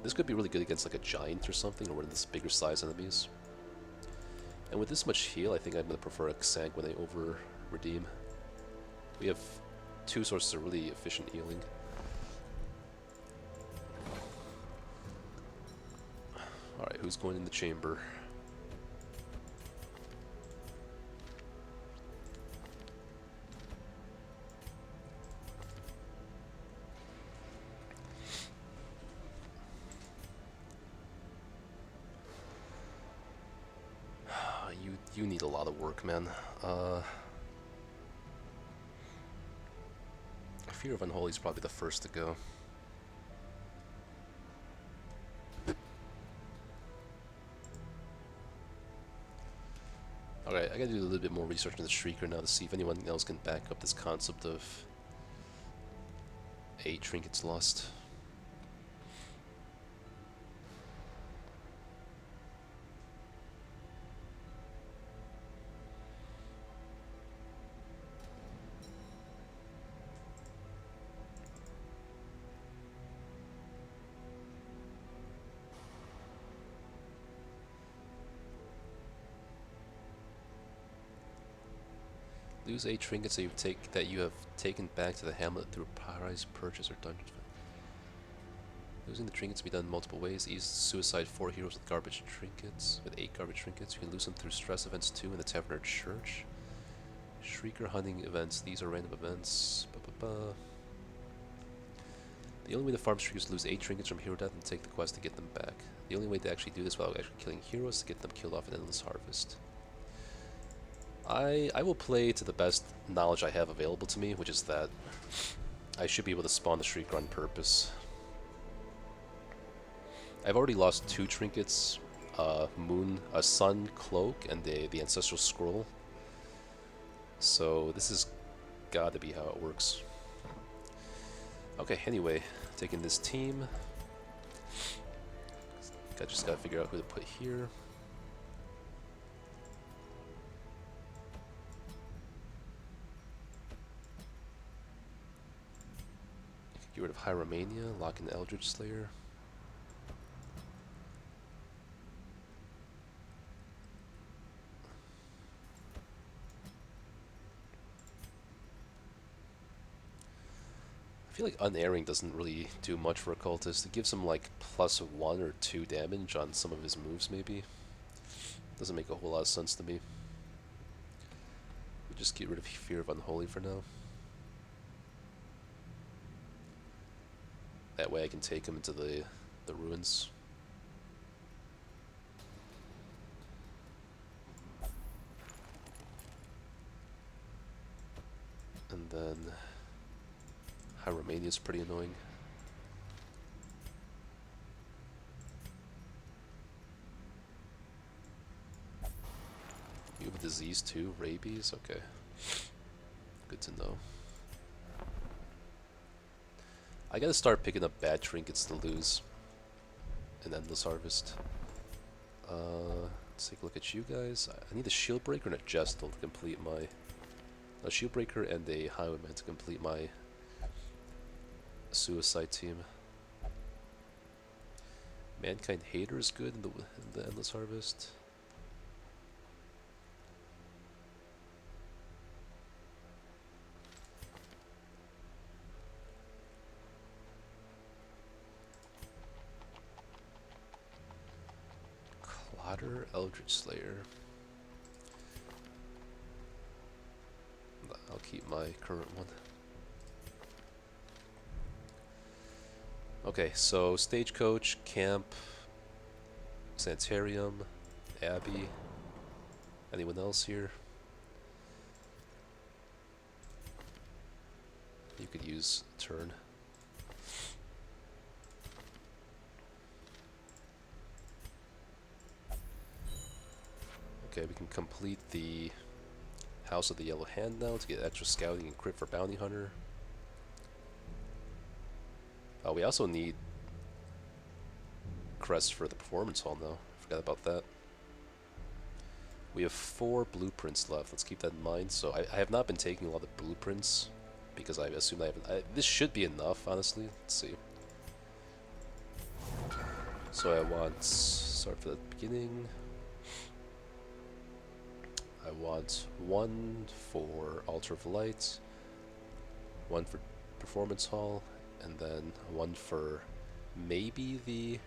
This could be really good against like a Giant or something, or one of these bigger size enemies. And with this much heal, I think I'm going to prefer a Sanguinate over Redeem. We have two sources of really efficient healing. Alright, who's going in the chamber? You need a lot of work, man. Fear of Unholy is probably the first to go. Alright, I gotta do a little bit more research on the Shrieker now to see if anyone else can back up this concept of 8 trinkets lost. Lose 8 trinkets that you have taken back to the hamlet through prize purchase or dungeon. Losing the trinkets can be done multiple ways. Ease suicide 4 heroes with garbage trinkets. With 8 garbage trinkets, you can lose them through stress events 2 in the Tavern or Church. Shrieker hunting events. These are random events. The only way to farm Shriekers is to lose 8 trinkets from hero death and take the quest to get them back. The only way to actually do this without actually killing heroes is to get them killed off in Endless Harvest. I will play to the best knowledge I have available to me, which is that I should be able to spawn the Shrieker on purpose. I've already lost 2 trinkets, a Sun Cloak and the Ancestral Scroll. So this has gotta be how it works. Okay, anyway, taking this team. I just gotta figure out who to put here. Get rid of Hyromania, lock in Eldritch Slayer. I feel like Unerring doesn't really do much for a cultist. It gives him like +1 or 2 damage on some of his moves, maybe. Doesn't make a whole lot of sense to me. We'll just get rid of Fear of Unholy for now. That way I can take him into the ruins. And then Hyromania is pretty annoying. You have a disease too? Rabies? Okay. Good to know. I gotta start picking up bad trinkets to lose in Endless Harvest. Let's take a look at you guys. I need a shield breaker and a gestal to complete my... A shield breaker and a highwayman to complete my suicide team. Mankind Hater is good in the Endless Harvest. Clotter, Eldritch Slayer. I'll keep my current one. Okay, so Stagecoach, Camp, Sanitarium, Abbey. Anyone else here? You could use a turn. Okay, we can complete the House of the Yellow Hand now to get extra scouting and crit for Bounty Hunter. We also need crests for the Performance Hall now. Forgot about that. We have 4 blueprints left. Let's keep that in mind. So I have not been taking a lot of blueprints because I assume I haven't. This should be enough, honestly. Let's see. So I want start for the beginning. I want 1 for Altar of Light, 1 for Performance Hall, and then 1 for maybe the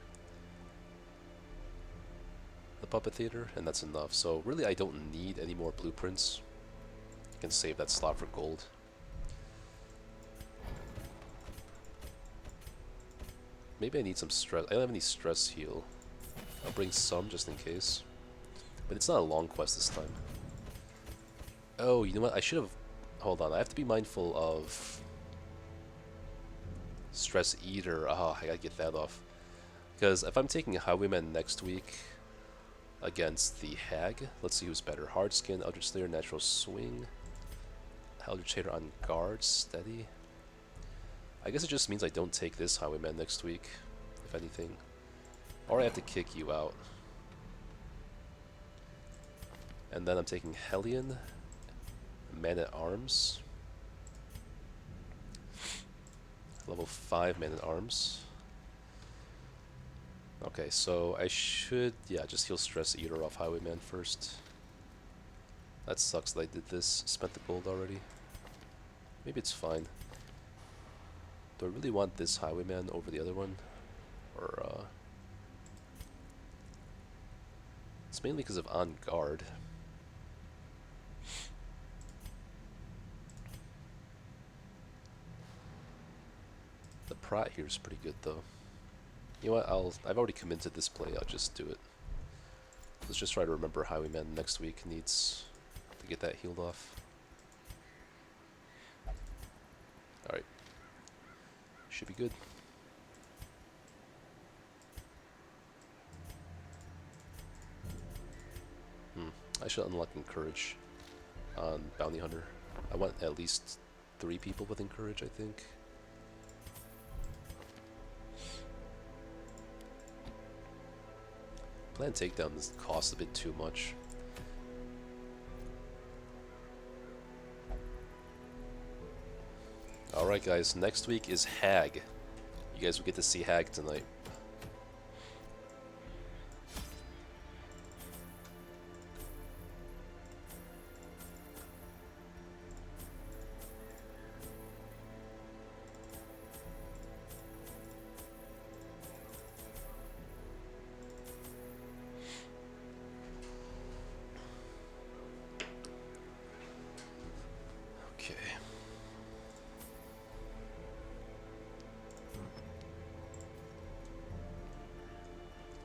Puppet Theater, and that's enough. So really I don't need any more blueprints. I can save that slot for gold. Maybe I need some stress. I don't have any stress heal. I'll bring some just in case. But it's not a long quest this time. Oh, you know what? I should have... Hold on, I have to be mindful of... Stress Eater. Oh, I gotta get that off. Because if I'm taking a Highwayman next week against the Hag, let's see who's better. Hardskin, Eldritch Slayer, Natural Swing. Eldritch Hater on guard, steady. I guess it just means I don't take this Highwayman next week, if anything. Or I have to kick you out. And then I'm taking Hellion, Man-at-Arms. Level 5 Man-at-Arms. Okay, so I should, yeah, just heal Stress Eater off Highwayman first. That sucks that I did this. Spent the gold already. Maybe it's fine. Do I really want this Highwayman over the other one? Or, it's mainly because of On Guard. The Prat here is pretty good, though. You know what, I've already committed this play, I'll just do it. Let's just try to remember Highwayman next week needs to get that healed off. Alright. Should be good. I should unlock Encourage on Bounty Hunter. I want at least 3 people with Encourage, I think. Plan takedown costs a bit too much. Alright guys, next week is Hag. You guys will get to see Hag tonight. Okay.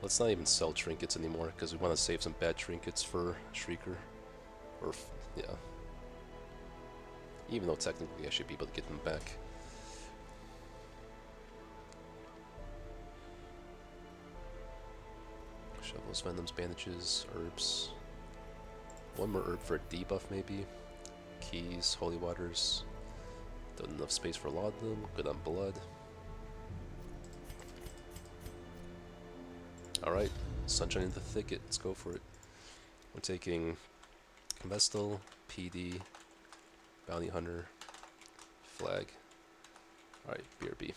Let's not even sell trinkets anymore, because we want to save some bad trinkets for Shrieker. Or, yeah. Even though technically I should be able to get them back. Shovels, Venoms, Bandages, Herbs. 1 more herb for a debuff maybe. Keys, Holy Waters. Don't have enough space for a lot of them. Good on blood. Alright, Sunshine in the Thicket, let's go for it. We're taking Vestal, PD, Bounty Hunter, Flag. Alright, BRB.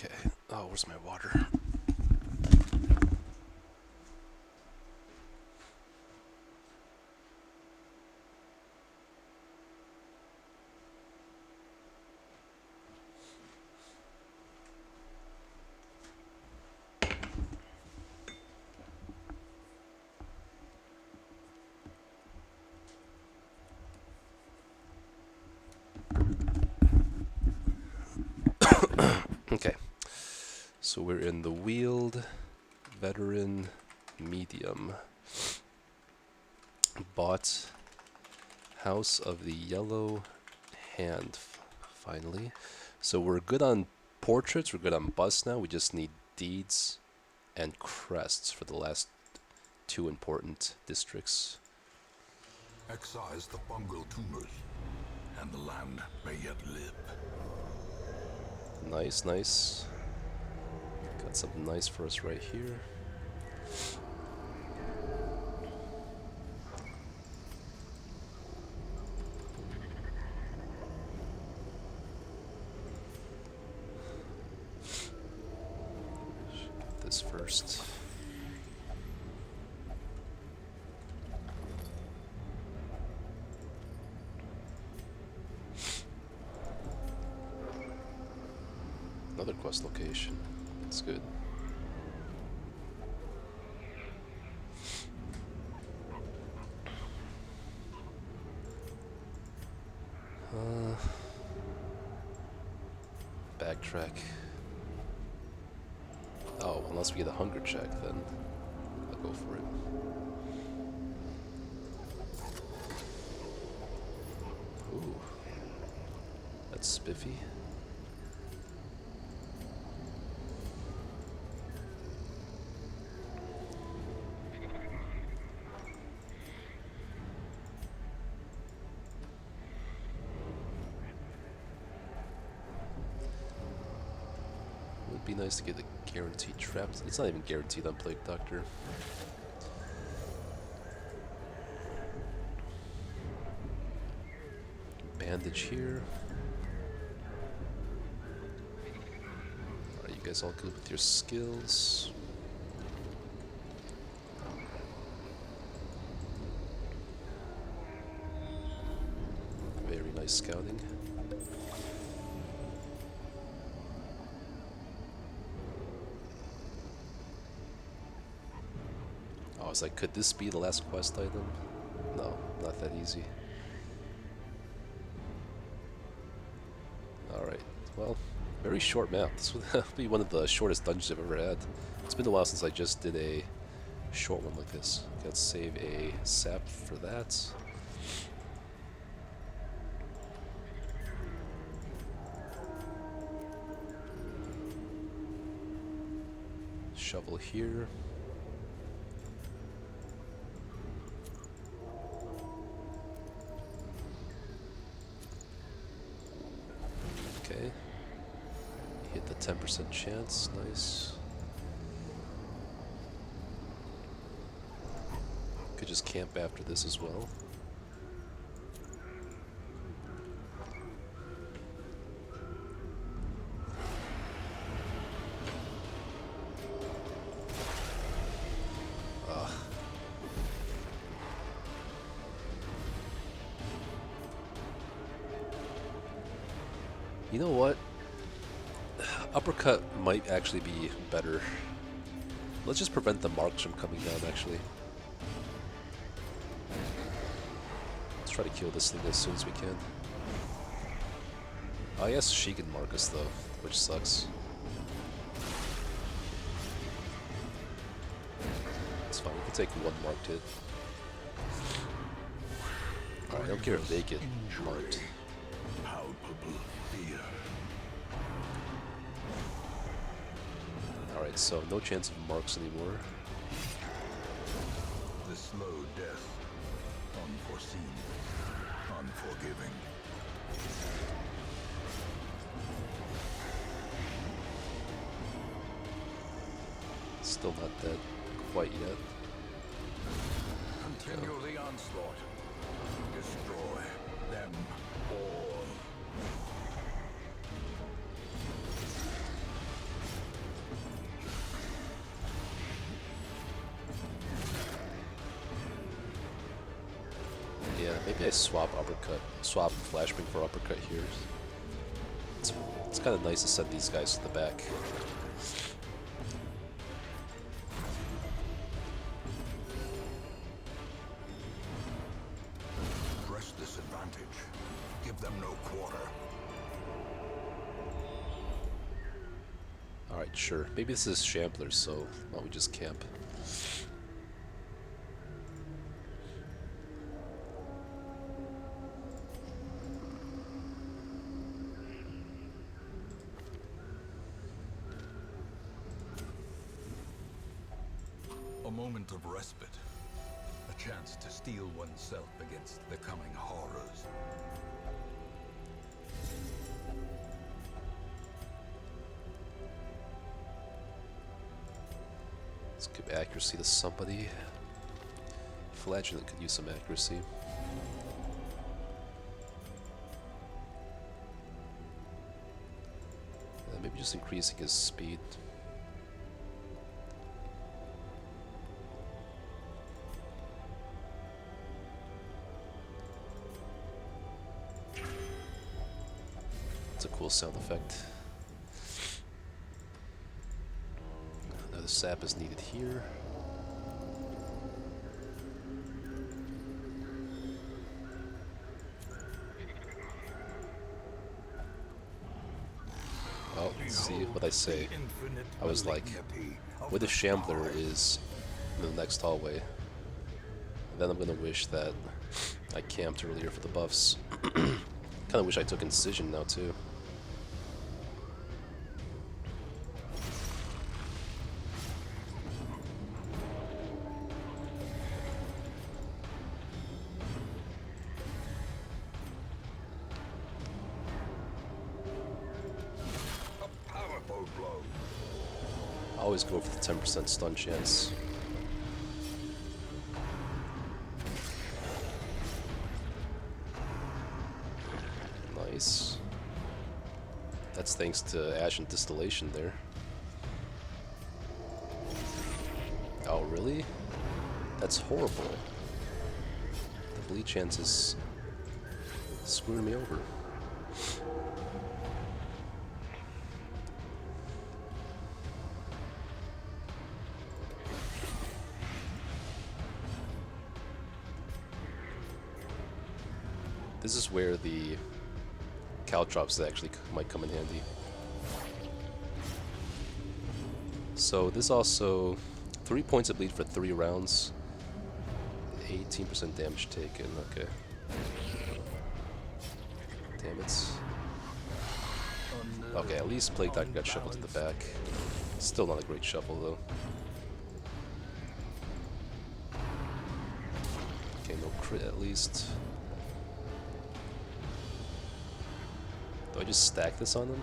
Okay. Oh, where's my water? Okay. So we're in the Wheeled, Veteran, Medium. Bought House of the Yellow Hand, finally. So we're good on portraits, we're good on busts now. We just need deeds and crests for the last two important districts. Excise the fungal tumors, and the land may yet live. Nice, nice. Got something nice for us right here. Get this first. another quest location. That's good. Backtrack. Oh, unless we get a hunger check, then I'll go for it. Ooh. That's spiffy. Would be nice to get a guaranteed trap. It's not even guaranteed on Plague Doctor. Bandage here. Are you guys all good with your skills? Very nice scouting. I was like, could this be the last quest item? No, not that easy. Alright, well, very short map. This would be one of the shortest dungeons I've ever had. It's been a while since I just did a short one like this. Let's save a sap for that. Shovel here. Okay. Hit the 10% chance. Nice. Could just camp after this as well. You know what? Uppercut might actually be better. Let's just prevent the marks from coming down, actually. Let's try to kill this thing as soon as we can. Oh, yes, she can mark us, though, which sucks. It's fine, we can take one marked hit. Alright, I don't care if they get marked. Alright, so no chance of marks anymore. The slow death, unforeseen, unforgiving. Still not dead quite yet. Continue the onslaught. Destroy them all. Yeah, maybe I swap flashbang for uppercut here. It's kind of nice to send these guys to the back. Press this advantage. Give them no quarter. Alright, sure. Maybe this is Shambler, so why don't we just camp? A moment of respite. A chance to steel oneself against the coming horrors. Let's give accuracy to somebody. Flagellant could use some accuracy. Maybe just increasing his speed. It's a cool sound effect. sap is needed here. Oh, let's see what I say. I was like, where the Shambler is in the next hallway. And then I'm gonna wish that I camped earlier for the buffs. Kinda wish I took Incision now too. I always go for the 10% stun chance. Nice. That's thanks to Ash and Distillation there. Oh, really? That's horrible. The bleed chance is screwing me over. This is where the caltrops actually might come in handy. So this also 3 points of bleed for 3 rounds. 18% damage taken. Okay. Damn it. Okay, at least Plague Doctor got shuffled to the back. Still not a great shuffle though. Okay, no crit at least. Do I just stack this on them?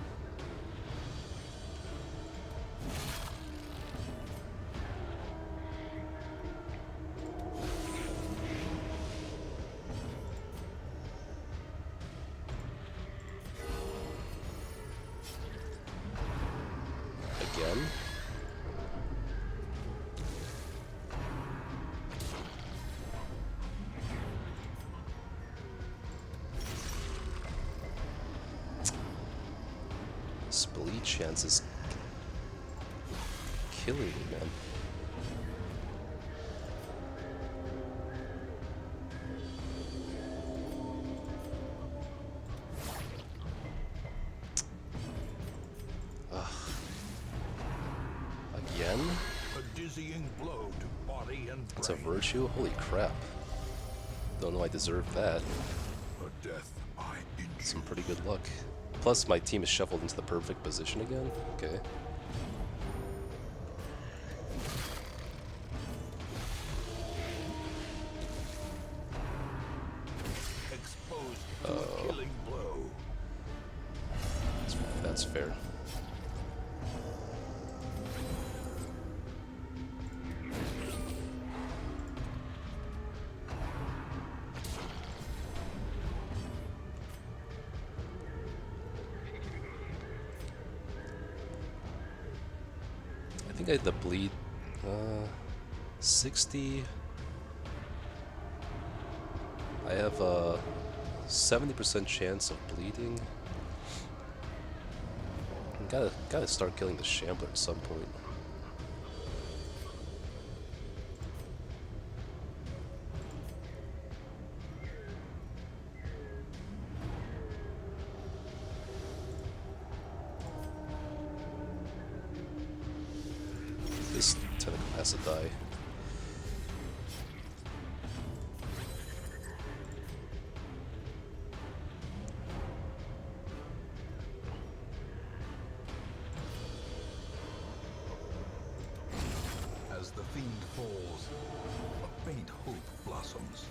Again? This bleed chance is killing me, man. Ugh. Again? A dizzying blow to body and That's a brain. virtue? Holy crap. Don't know I deserve that. A death by injury. Some pretty good luck. Plus, my team is shuffled into the perfect position again. Okay. Exposed to a killing blow. That's fair. I think I had the bleed 60. I have a 70% chance of bleeding. Gotta start killing the Shambler at some point. This tentacle has to die. As the fiend falls, a faint hope blossoms.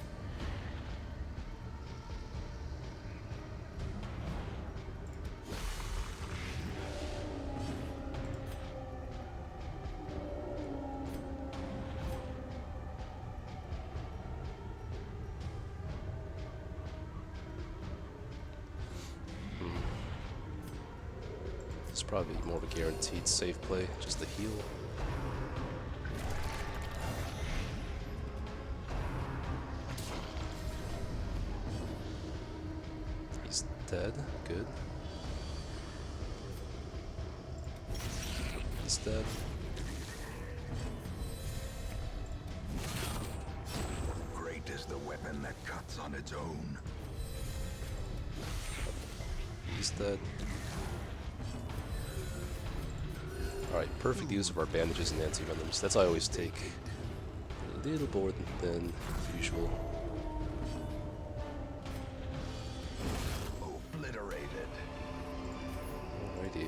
It's probably more of a guaranteed safe play, just the heal. He's dead, good. He's dead. that cuts on its own. He's dead. Alright, perfect use of our bandages and anti-venoms. That's how I always take. A little more than usual. Obliterated. Alrighty.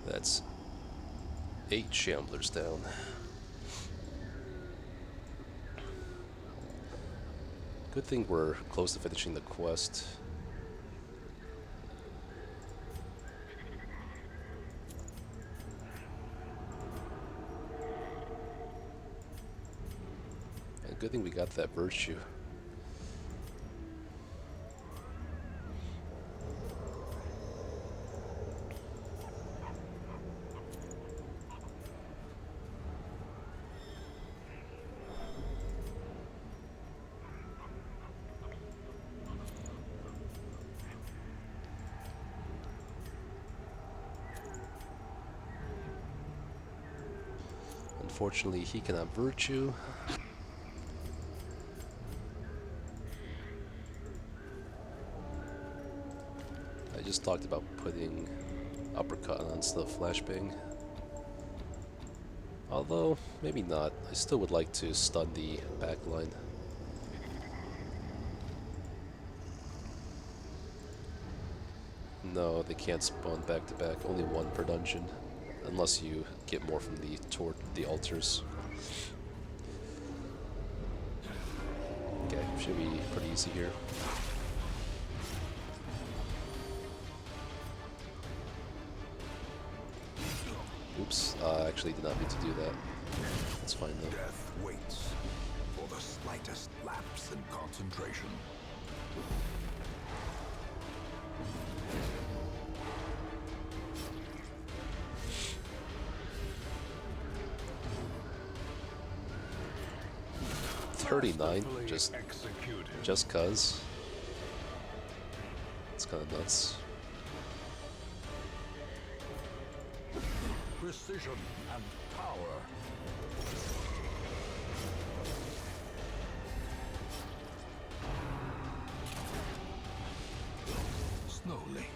That's 8 Shamblers down. Good thing we're close to finishing the quest. And good thing we got that virtue. Unfortunately, he can have virtue. I just talked about putting uppercut on instead of flashbang. Although, maybe not. I still would like to stun the backline. No, they can't spawn back to back. Only one per dungeon. Unless you get more from the altars. Okay, should be pretty easy here. Oops, actually did not mean to do that. That's fine though. Death waits for the slightest lapse in concentration. Just cuz. It's kind of nuts. Precision and power. Slowly,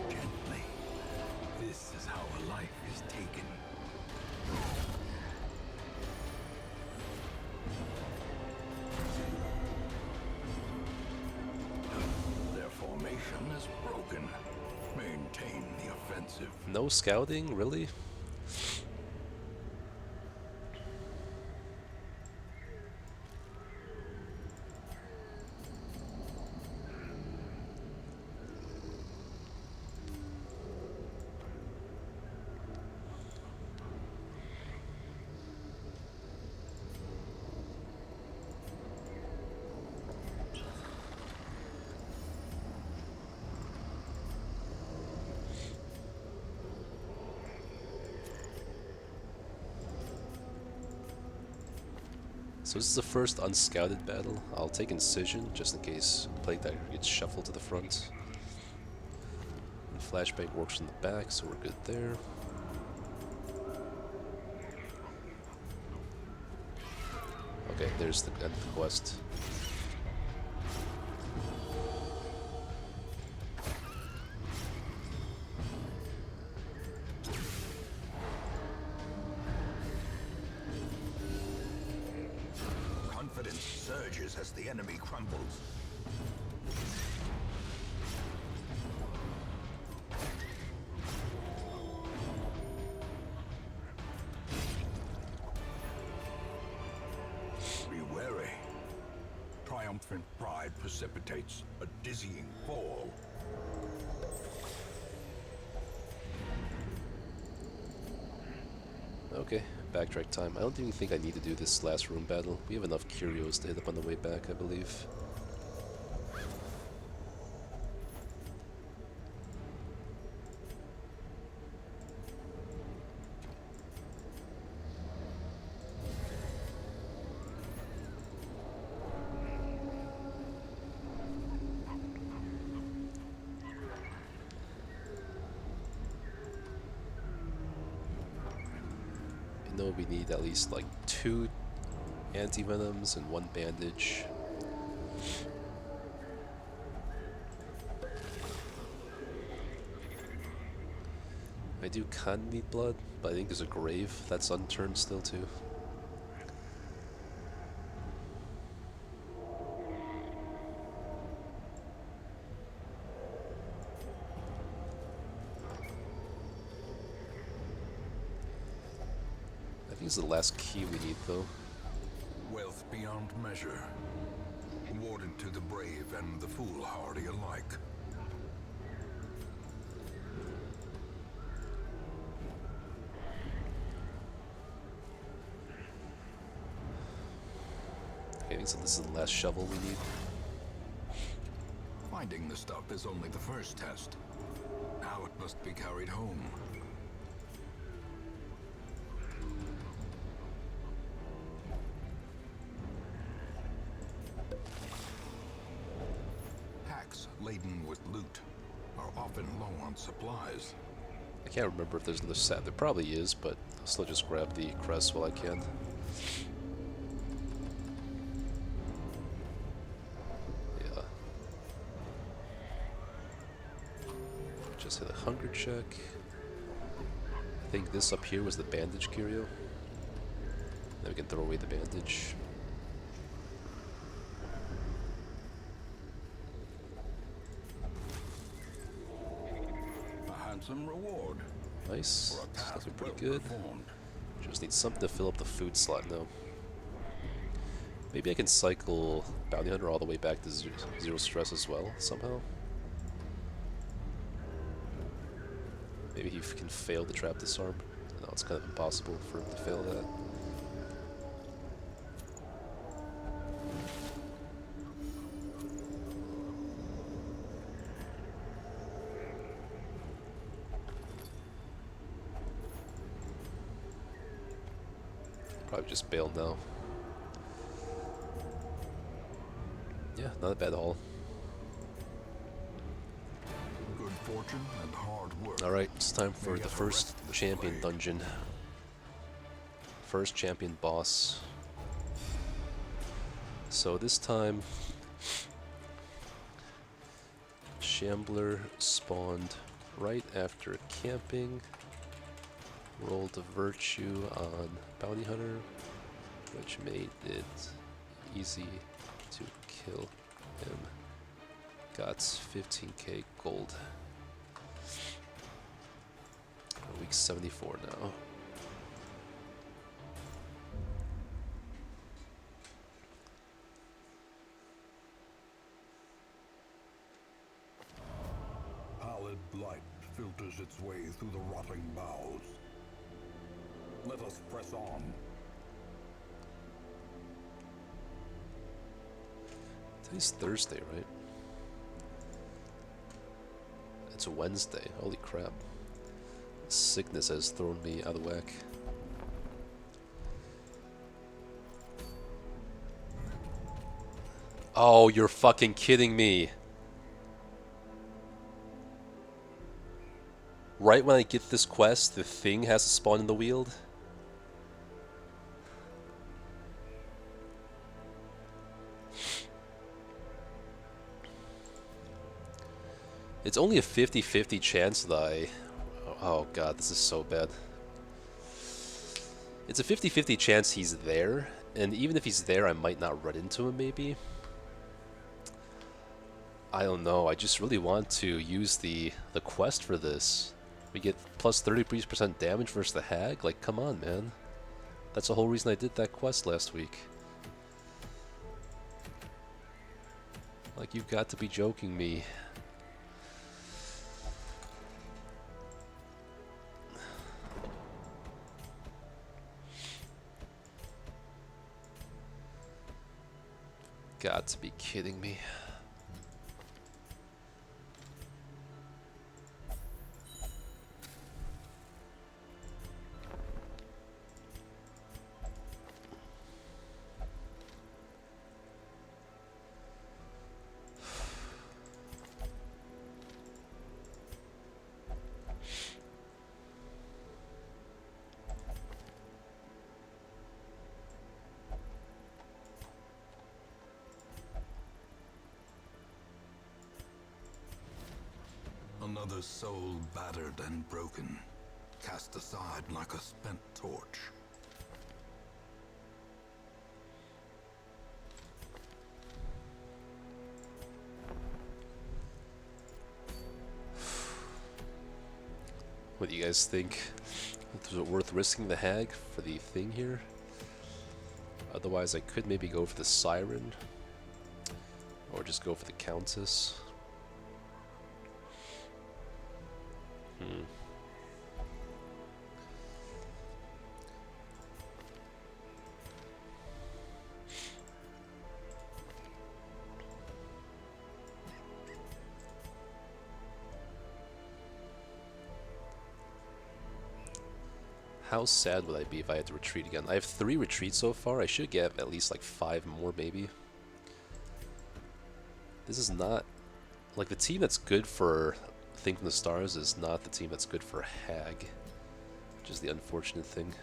gently. This is how a life is taken. Their formation is broken. Maintain the offensive. No scouting, really? So this is the first unscouted battle. I'll take Incision, just in case Plague Dagger gets shuffled to the front. And Flashbang works from the back, so we're good there. Okay, there's the end of the quest. Surges as the enemy crumbles. Be wary. Triumphant pride precipitates a dizzying fall. Okay, backtrack time. I don't even think I need to do this last room battle. We have enough curios to hit up on the way back, I believe. We need at least like 2 anti-venoms and 1 bandage. I do kind of need blood, but I think there's a grave that's unturned still too. I think it's the last key we need though. Wealth beyond measure, awarded to the brave and the foolhardy alike. Okay, so this is the last shovel we need. Finding the stuff is only the first test. Now it must be carried home. Packs laden with loot are often low on supplies. I can't remember if there's another set. There probably is, but I'll still just grab the crest while I can. Yeah. Just hit a hunger check. I think this up here was the bandage curio. Then we can throw away the bandage. Some reward. Nice. For a It's task looking pretty well good. performed. Just need something to fill up the food slot now. Maybe I can cycle Bounty Hunter all the way back to zero stress as well, somehow. Maybe he can fail the trap disarm. No, it's kind of impossible for him to fail that. Probably just bail now. Yeah, not a bad haul. Good fortune and hard work. Alright, it's time for the first champion dungeon. First champion boss. So this time, Shambler spawned right after camping. Rolled a virtue on Bounty Hunter, which made it easy to kill him. Got 15k gold. We're week 74 now. Pallid light filters its way through the rotting boughs. Let us press on. Today's Thursday, right? It's a Wednesday. Holy crap. Sickness has thrown me out of whack. Oh, you're fucking kidding me. Right when I get this quest, the thing has to spawn in the Weald? It's only a 50-50 chance that I... Oh god, this is so bad. It's a 50-50 chance he's there, and even if he's there, I might not run into him, maybe. I don't know, I just really want to use the quest for this. We get plus 30% damage versus the hag? Like, come on, man. That's the whole reason I did that quest last week. Like, you've got to be joking me. Got to be kidding me. Another soul battered and broken. cast aside like a spent torch. What do you guys think? Is it worth risking the hag for the thing here? Otherwise, I could maybe go for the Siren. Or just go for the Countess. How sad would I be if I had to retreat again? I have 3 retreats so far. I should get at least like 5 more, maybe. This is not... Like, the team that's good for Thing from the Stars is not the team that's good for Hag. Which is the unfortunate thing.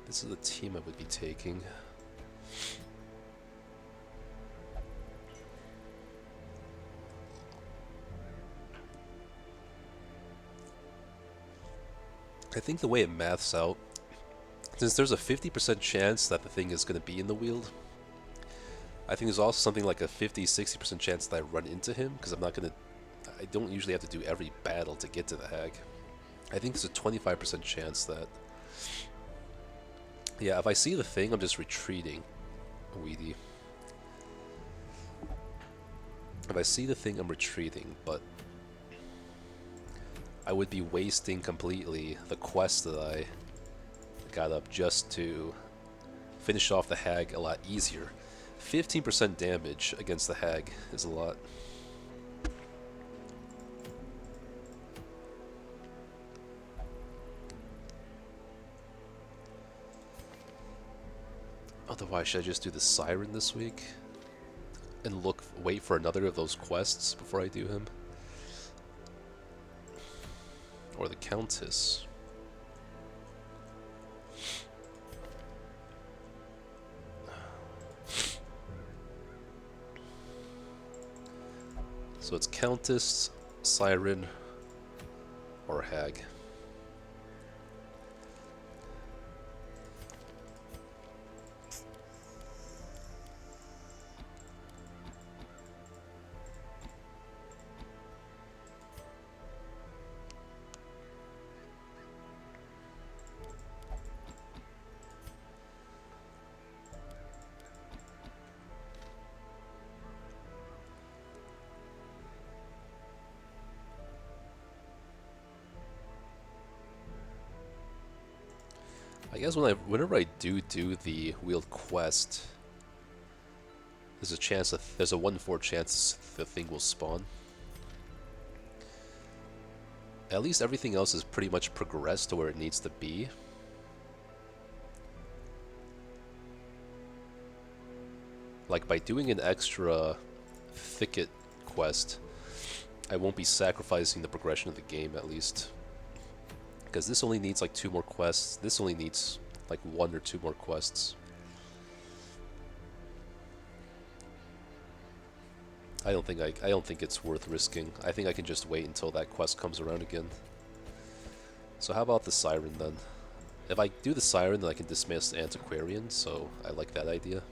This is the team I would be taking. I think the way it maths out, since there's a 50% chance that the thing is going to be in the Wield, I think there's also something like a 50-60% chance that I run into him, because I don't usually have to do every battle to get to the Hag. I think there's a 25% chance that... Yeah, if I see the thing, I'm just retreating. Weedy. If I see the thing, I'm retreating, but I would be wasting completely the quest that I got up just to finish off the Hag a lot easier. 15% damage against the Hag is a lot. Otherwise, should I just do the Siren this week? And wait for another of those quests before I do him? Or the Countess? So it's Countess, Siren, or Hag. I guess whenever I do the Wield quest, there's a chance that there's a 1 in 4 chance the thing will spawn. At least everything else is pretty much progressed to where it needs to be. Like, by doing an extra thicket quest, I won't be sacrificing the progression of the game, at least. Because this only needs like 2 more quests. This only needs like 1 or 2 more quests. I don't think it's worth risking. I think I can just wait until that quest comes around again. So how about the Siren then? If I do the Siren, then I can dismiss Antiquarian, so I like that idea.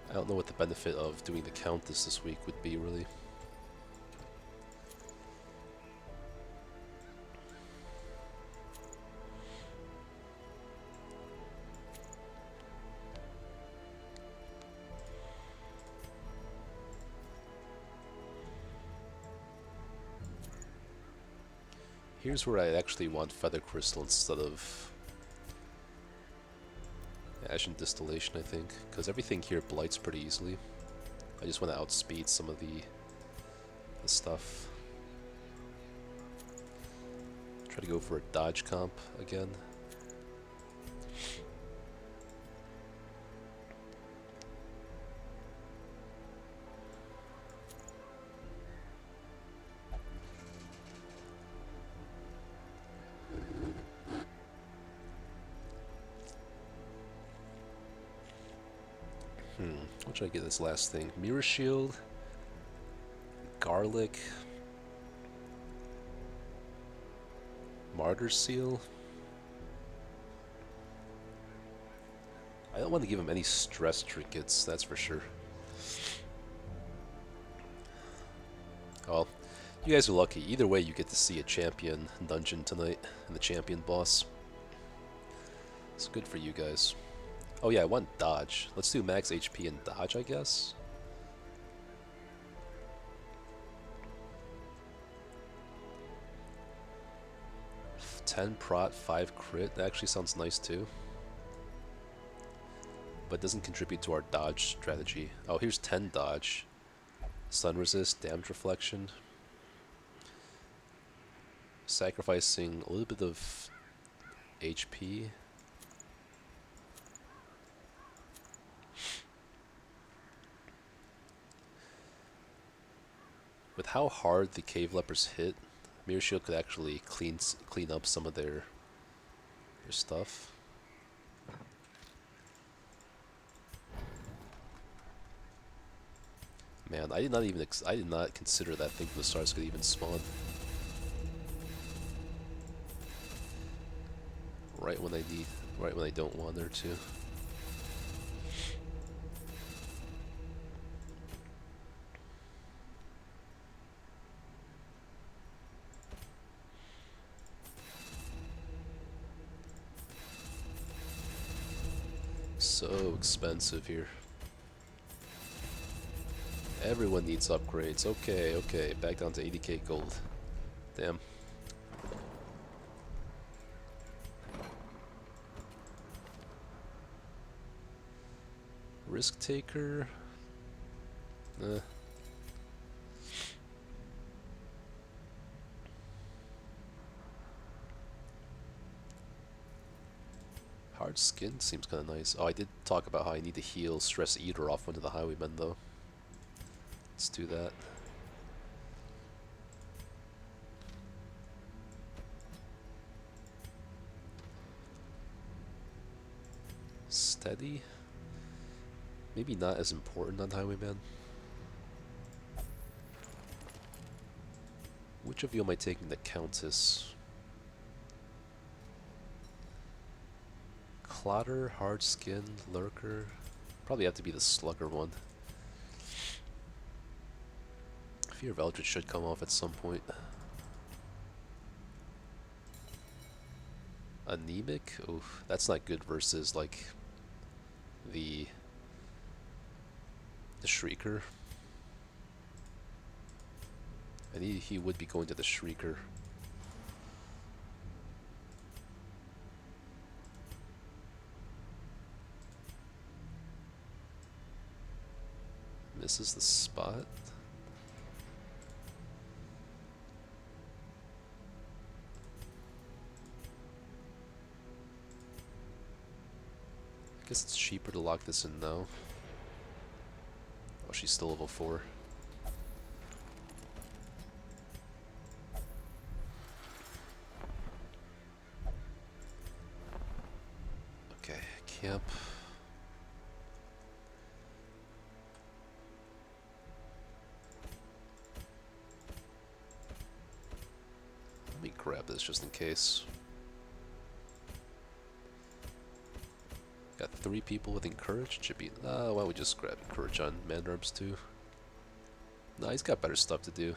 I don't know what the benefit of doing the Countess this week would be, really. Here's where I actually want Feather Crystal instead of Ashen Distillation, I think, because everything here blights pretty easily. I just want to outspeed some of the stuff. Try to go for a dodge comp again. What should I get this last thing? Mirror Shield, Garlic, Martyr Seal. I don't want to give him any stress trinkets, that's for sure. Well, you guys are lucky. Either way, you get to see a champion dungeon tonight and the champion boss. It's good for you guys. Oh yeah, I want dodge. Let's do max HP and dodge, I guess. $10 prot, 5 crit. That actually sounds nice too. But doesn't contribute to our dodge strategy. Oh, here's 10 dodge. Sun resist, damage reflection. Sacrificing a little bit of HP. With how hard the cave lepers hit, Mirror Shield could actually clean up some of their stuff. Man, I did not consider that Think of the Stars could even spawn. Right when I don't want there to. So expensive here. Everyone needs upgrades. Okay, okay, back down to 80k gold. Damn. Risk taker. Hard skin seems kind of nice. Oh, I did talk about how I need to heal Stress Eater off one of the Highwaymen, though. Let's do that. Steady? Maybe not as important on Highwayman. Which of you am I taking the Countess? Clotter, Hard Skin, Lurker. Probably have to be the Slugger one. Fear of Eldritch should come off at some point. Anemic? Oof, that's not good versus like the Shrieker. And he would be going to the Shrieker. Misses the spot. I guess it's cheaper to lock this in now. Oh, she's still level 4. Okay, camp. Let me grab this just in case. Got 3 people with Encourage. Should be. Why don't we just grab Encourage on Man-Arms too? Nah, he's got better stuff to do.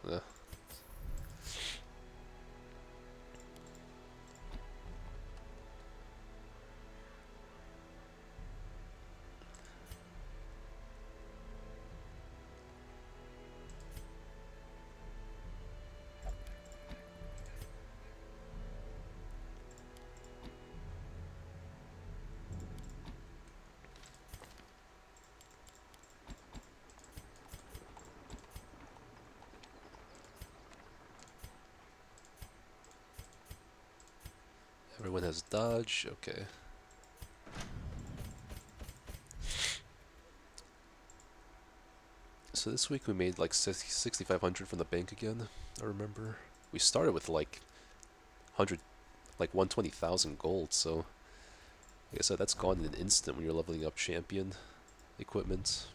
Yeah. Everyone has dodge, okay. So this week we made like 6,500 from the bank again, I remember. We started with like 120,000 gold, so like I said, that's gone in an instant when you're leveling up champion equipment.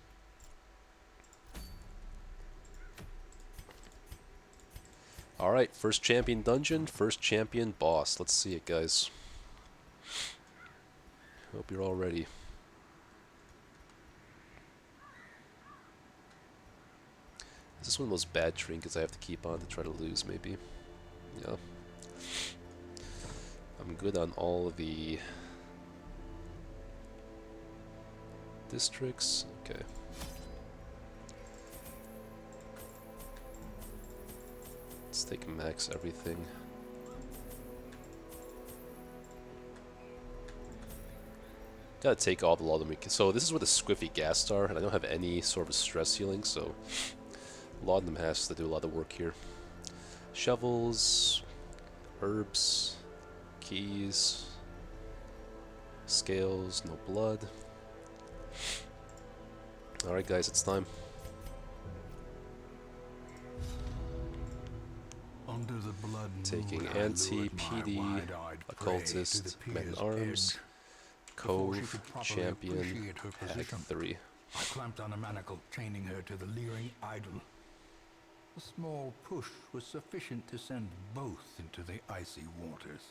Alright, first champion dungeon, first champion boss. Let's see it, guys. Hope you're all ready. Is this one of those bad trinkets I have to keep on to try to lose, maybe? Yeah. I'm good on all of the districts. Okay. Let's take max everything. Gotta take all the laudanum. So this is where the Squiffy Ghast are, and I don't have any sort of stress healing, so laudanum has to do a lot of work here. Shovels, herbs, keys, scales, no blood. Alright guys, it's time. Under the blood Taking anti-PD, occultist, men-at-arms, cove, champion, pack 3. I clamped on a manacle, chaining her to the leering idol. A small push was sufficient to send both into the icy waters.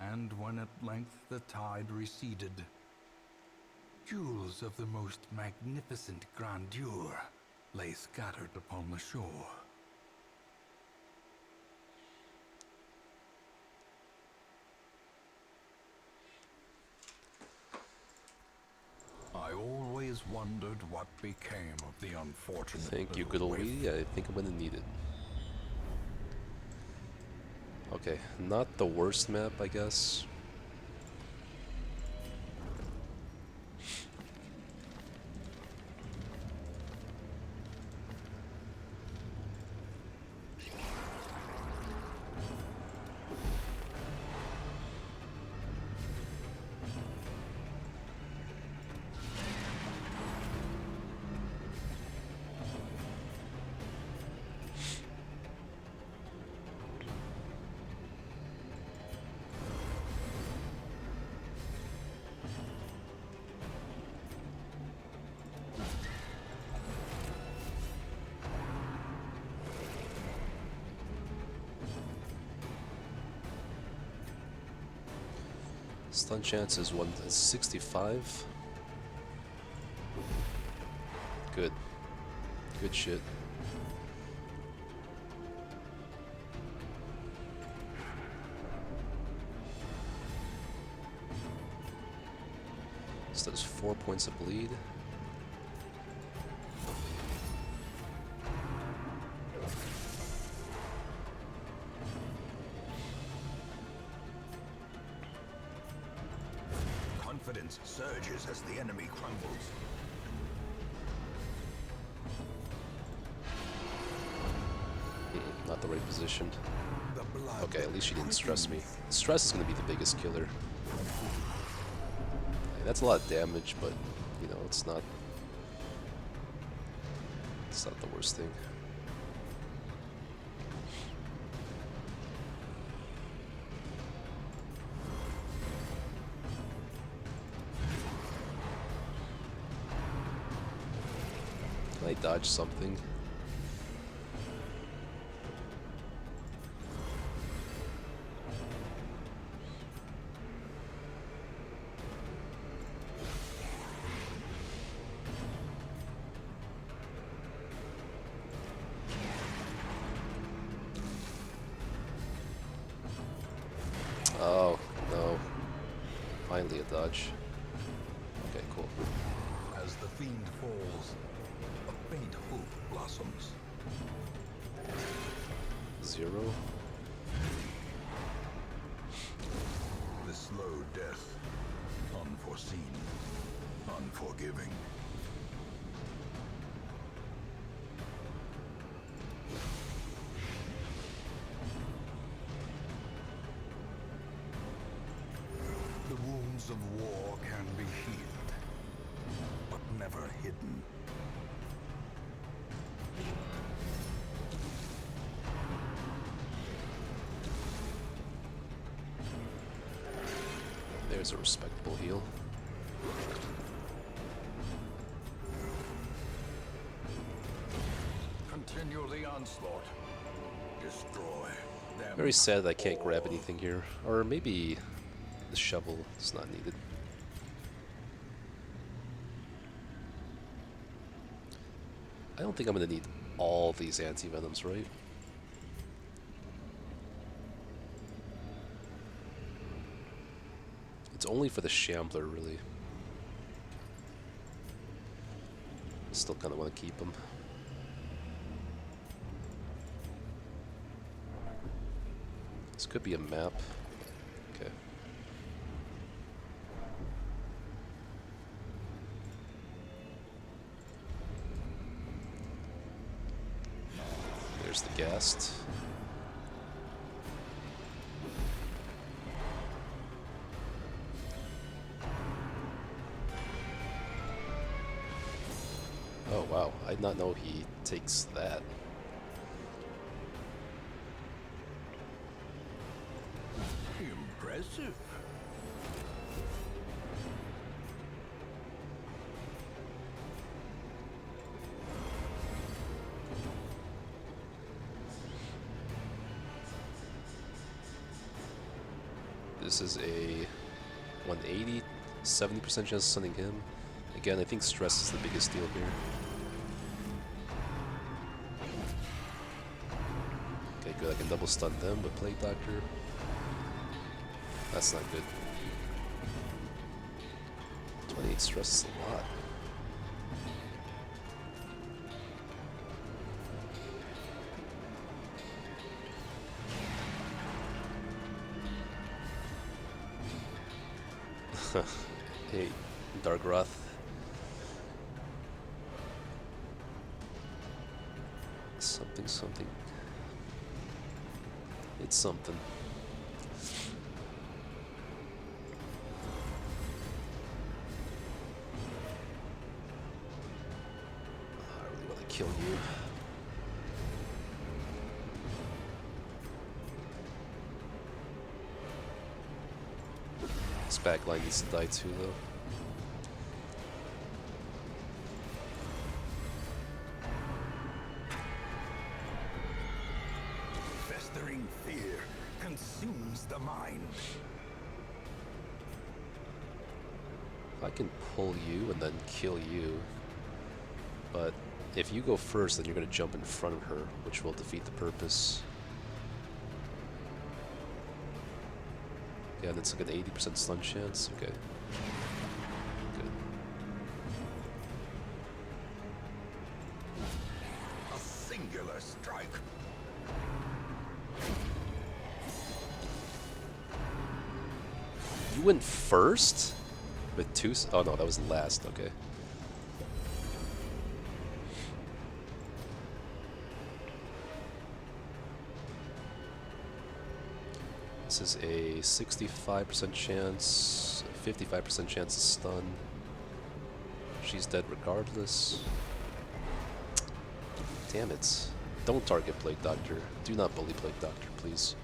And when at length the tide receded, jewels of the most magnificent grandeur lay scattered upon the shore. I always wondered what became of the unfortunate. Thank you, good old lady. I think I'm gonna need it. Okay, not the worst map, I guess. Stun chance is 165. Good. Good shit. So that's 4 points of bleed. Confidence surges as the enemy crumbles. Not the right position. The blood Okay, at least she didn't stress me. Stress is going to be the biggest killer. That's a lot of damage, but, you know, it's not the worst thing. Can I dodge something? Oh, no. Finally a dodge. Okay, cool. As the fiend falls, a faint hope blossoms. 0. The slow death, unforeseen, unforgiving. wounds of war can be healed, but never hidden. There's a respectable heal. Continue the onslaught. Destroy them. Very sad that I can't grab anything here. Or maybe the shovel is not needed. I don't think I'm going to need all these anti-venoms, right? It's only for the Shambler, really. Still kind of want to keep them. This could be a map. Okay. There's the Ghast. Oh wow, I did not know he takes that. Impressive. This is a 180, 70% chance of stunning him. Again, I think stress is the biggest deal here. Okay, good. I can double stun them with Plague Doctor. That's not good. 28 stress is a lot. Hey, Dark Wrath. Something, something. It's something. I really want to kill you. This backline needs to die too, though. Festering fear consumes the mind. I can pull you and then kill you, but if you go first, then you're going to jump in front of her, which will defeat the purpose. Yeah, and it's like an 80% stun chance. Okay. Good. A singular strike. You went first? With two? Oh no, that was last. Okay. This is a 65% chance, 55% chance to stun. She's dead regardless. Damn it. Don't target Plague Doctor. Do not bully Plague Doctor, please.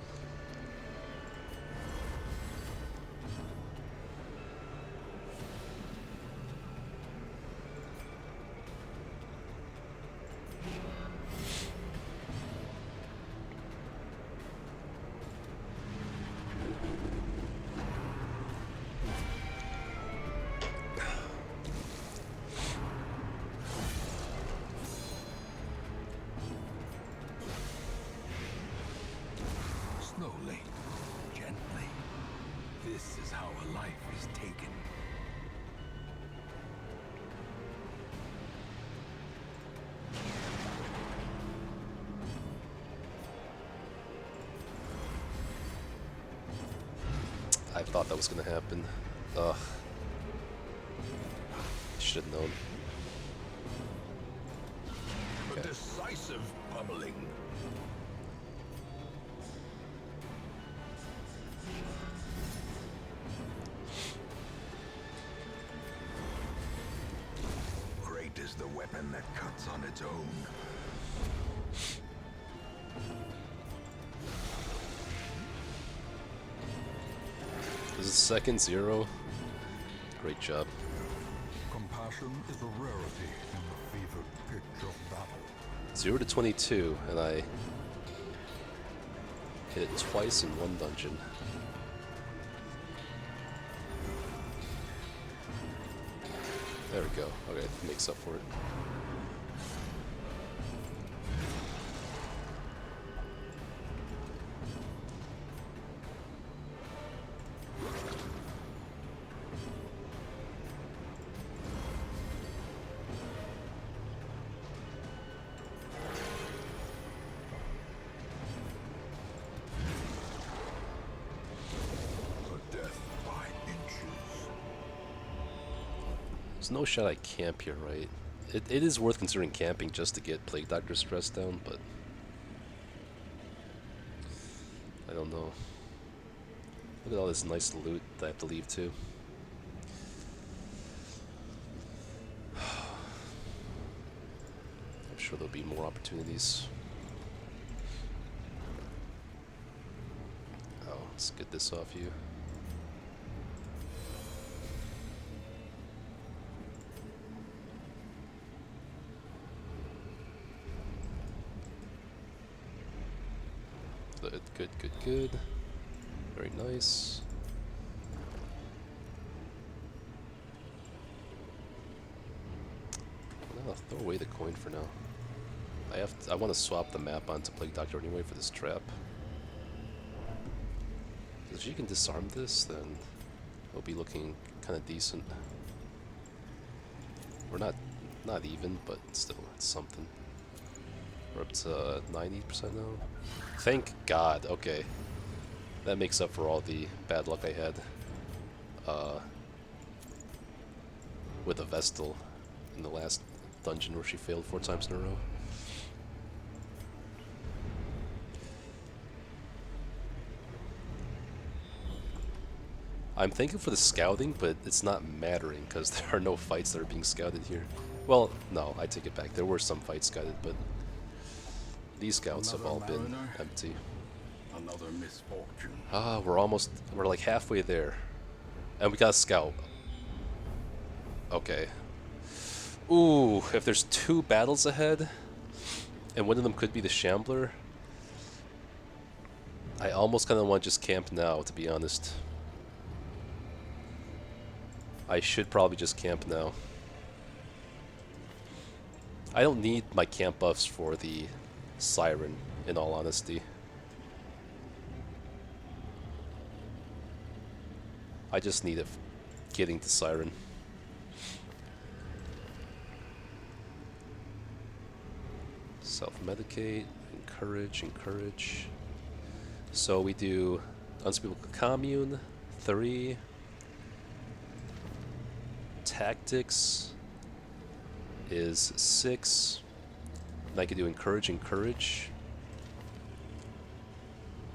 Slowly, gently. This is how a life is taken. I thought that was gonna happen. Ugh. Should have known. A decisive pummeling. one that cuts on its own. Is it second 0? Great job. Compassion is a rarity in the fevered pitch of battle. 0 to 22, and I hit it twice in one dungeon. There we go. Okay, makes up for it. There's no shot I camp here, right? It is worth considering camping just to get Plague Doctor stress down, but I don't know. Look at all this nice loot that I have to leave too. I'm sure there'll be more opportunities. Oh, let's get this off you. Good, good, good. Very nice. I'll throw away the coin for now. I want to swap the map onto Plague Doctor anyway for this trap. If you can disarm this, then it'll be looking kind of decent. We're not even, but still, it's something. We're up to 90% now. Thank God. Okay, that makes up for all the bad luck I had with a Vestal in the last dungeon where she failed 4 times in a row. I'm thankful for the scouting, but it's not mattering because there are no fights that are being scouted here. Well, no, I take it back. There were some fights scouted, but these scouts have all been empty. Another misfortune. Ah, we're like halfway there. And we got a scout. Okay. Ooh, if there's 2 battles ahead, and one of them could be the Shambler, I almost kind of want to just camp now, to be honest. I should probably just camp now. I don't need my camp buffs for the Siren, in all honesty. I just need it getting to Siren. Self-medicate, encourage, encourage. So we do Unspeakable Commune, 3. Tactics is 6. And I can do encourage, encourage.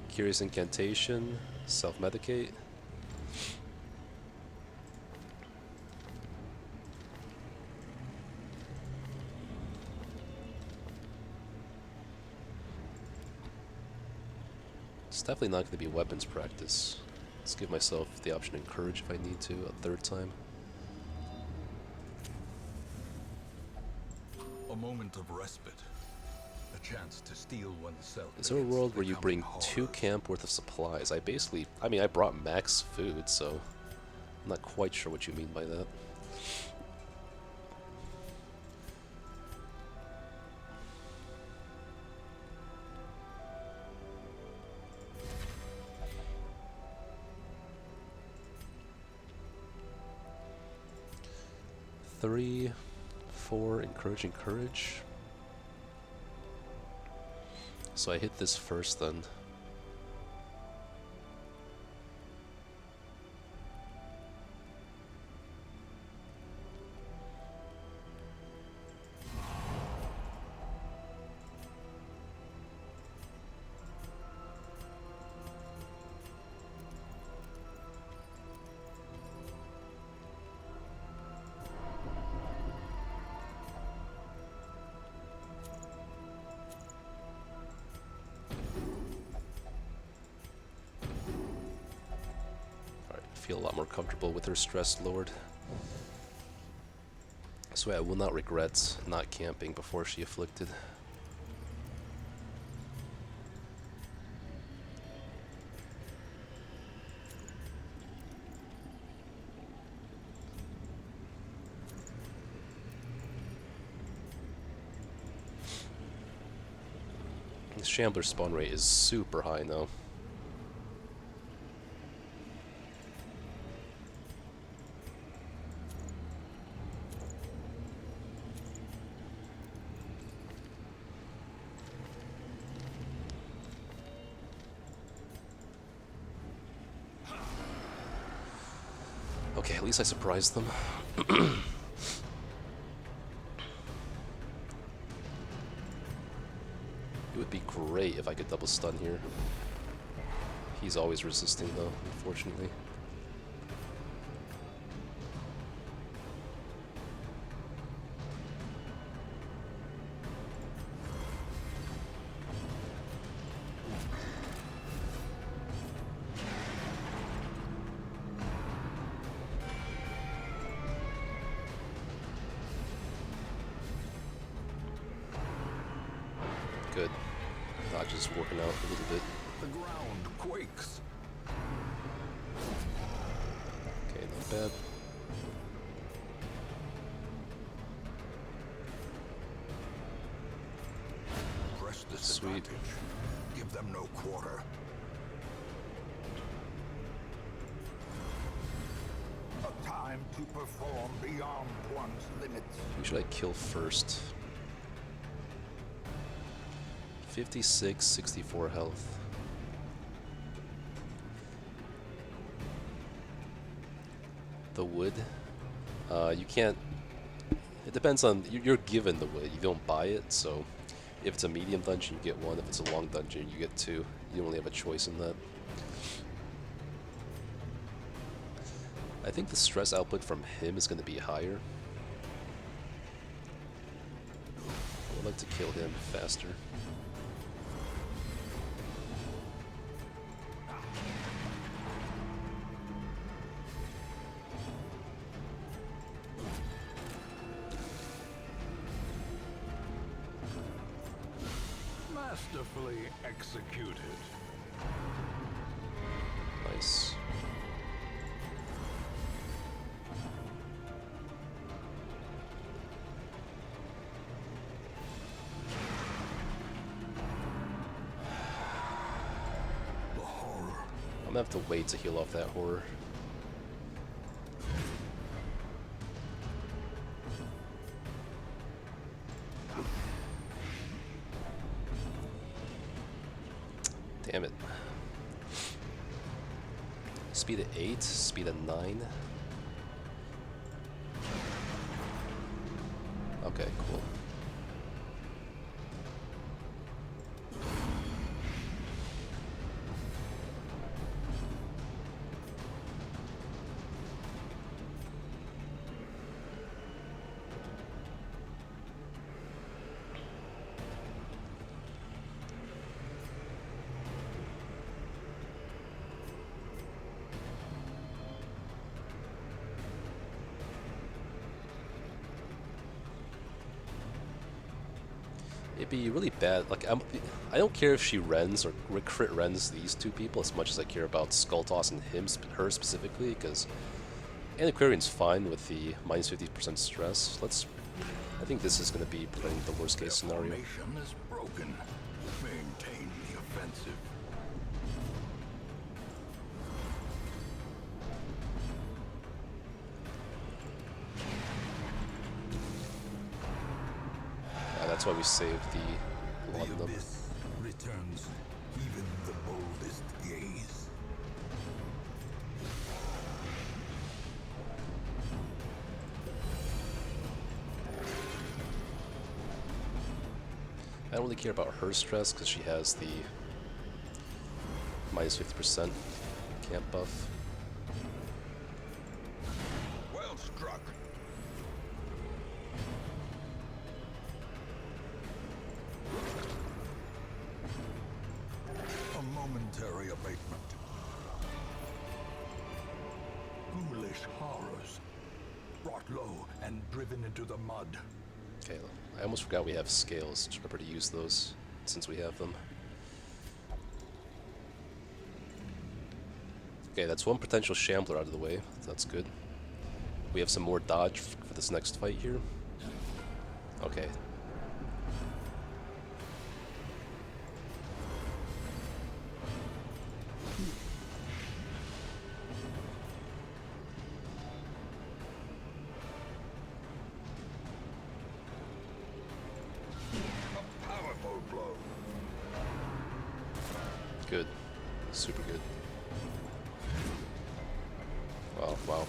Curious Incantation, self-medicate. It's definitely not going to be weapons practice. Let's give myself the option to encourage if I need to a 3rd time. A moment of respite. A chance to steel oneself. Is there a world where you bring 2 camp worth of supplies? I brought max food, so I'm not quite sure what you mean by that. Three, 4, encourage, encourage. So I hit this first then. feel a lot more comfortable with her stress lowered. So I will not regret not camping before she afflicted. The Shambler spawn rate is super high now. Okay, at least I surprised them. It would be great if I could double stun here. He's always resisting though, unfortunately. Good. Dodge is working out a little bit. The ground quakes. Okay, not bad. Press this Sweet. advantage. Give them no quarter. A time to perform beyond one's limits. Who should I kill first? 56, 64 health. The wood. You can't... It depends on... You're given the wood, you don't buy it, so... If it's a medium dungeon, you get one. If it's a long dungeon, you get two. You don't really have a choice in that. I think the stress output from him is going to be higher. I would like to kill him faster. Masterfully executed. Nice. The horror. I'm gonna have to wait to heal off that horror. Damn it. Speed at 8, speed at 9. Okay, cool. It'd be really bad. Like, I don't care if she rends or crit rends these two people as much as I care about Skulltoss and her specifically, because Antiquarian's fine with the minus 50% stress. I think this is going to be playing the worst case scenario. Formation is broken. Maintain the offensive. That's why we saved the lot of them. Abyss returns even the boldest gaze. I don't really care about her stress because she has the minus 50% camp buff. Well struck. A momentary abatement. Foolish horrors. Brought low and driven into the mud. Okay, I almost forgot we have scales. Just remember to use those since we have them. Okay, that's one potential shambler out of the way. That's good. We have some more dodge for this next fight here. Okay. A powerful blow. Good. Super good. Wow, wow.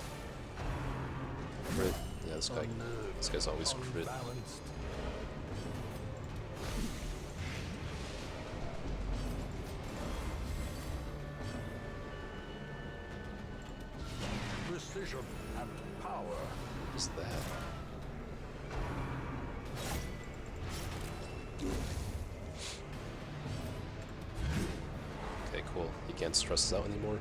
Crit. Yeah, this guy's always crit. Unbalanced. Precision and power. What is that? Okay, cool. He can't stress us out anymore.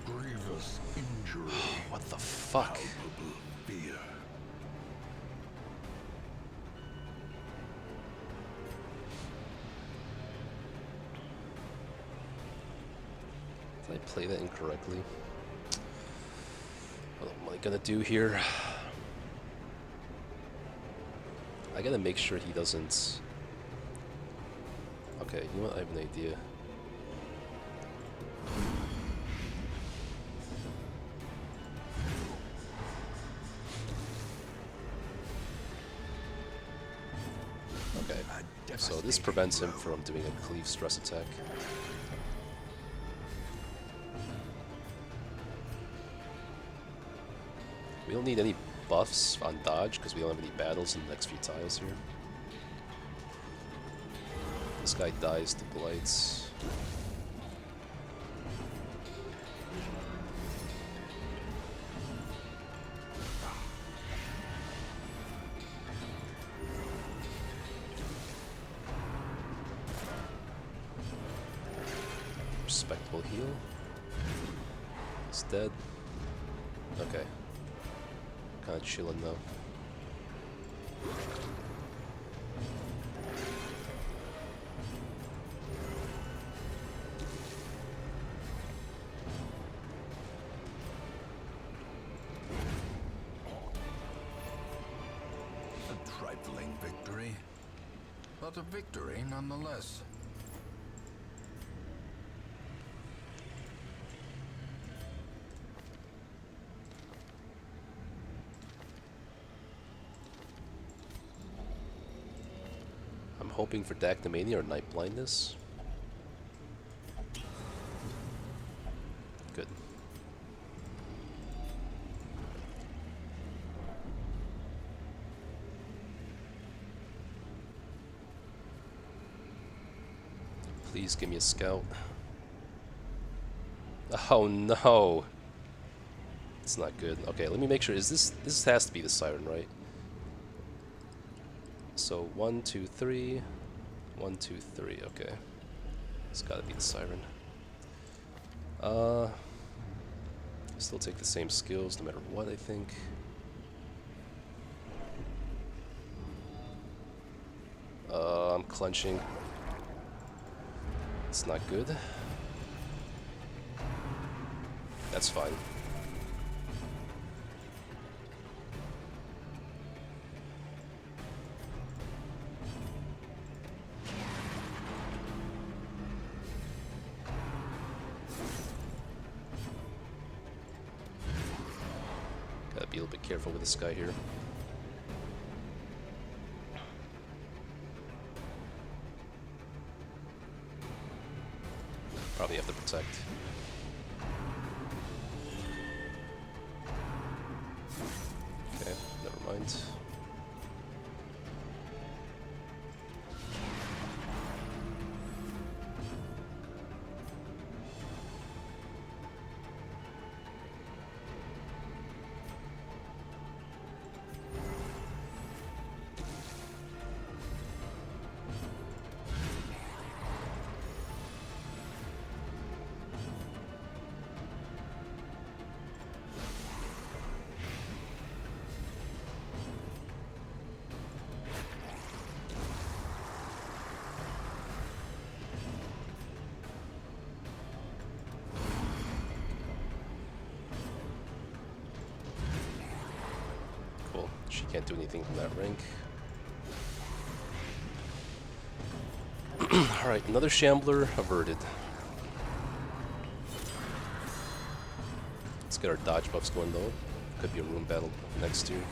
Grievous injury. What the fuck? Palpable fear. Did I play that incorrectly? What am I gonna do here? I gotta make sure he doesn't... Okay, you know what? I have an idea. Okay, so this prevents him from doing a cleave stress attack. We don't need any buffs on dodge because we don't have any battles in the next few tiles here. This guy dies to blights. Respectable heal. He's dead. Okay. Kinda chilling though. A trifling victory, but a victory nonetheless. I'm hoping for Dacnamania or Night Blindness. Good. Please give me a scout. Oh no! It's not good. Okay, let me make sure. Is this has to be the Siren, right? So 1, 2, 3, 1, 2, 3. Okay, it's got to be the Siren. Still take the same skills no matter what. I think. I'm clenching. It's not good. That's fine. Gotta be a little bit careful with this guy here. Probably have to protect. Okay, never mind. She can't do anything from that rank. Alright, another Shambler averted. Let's get our dodge buffs going though. Could be a room battle next turn.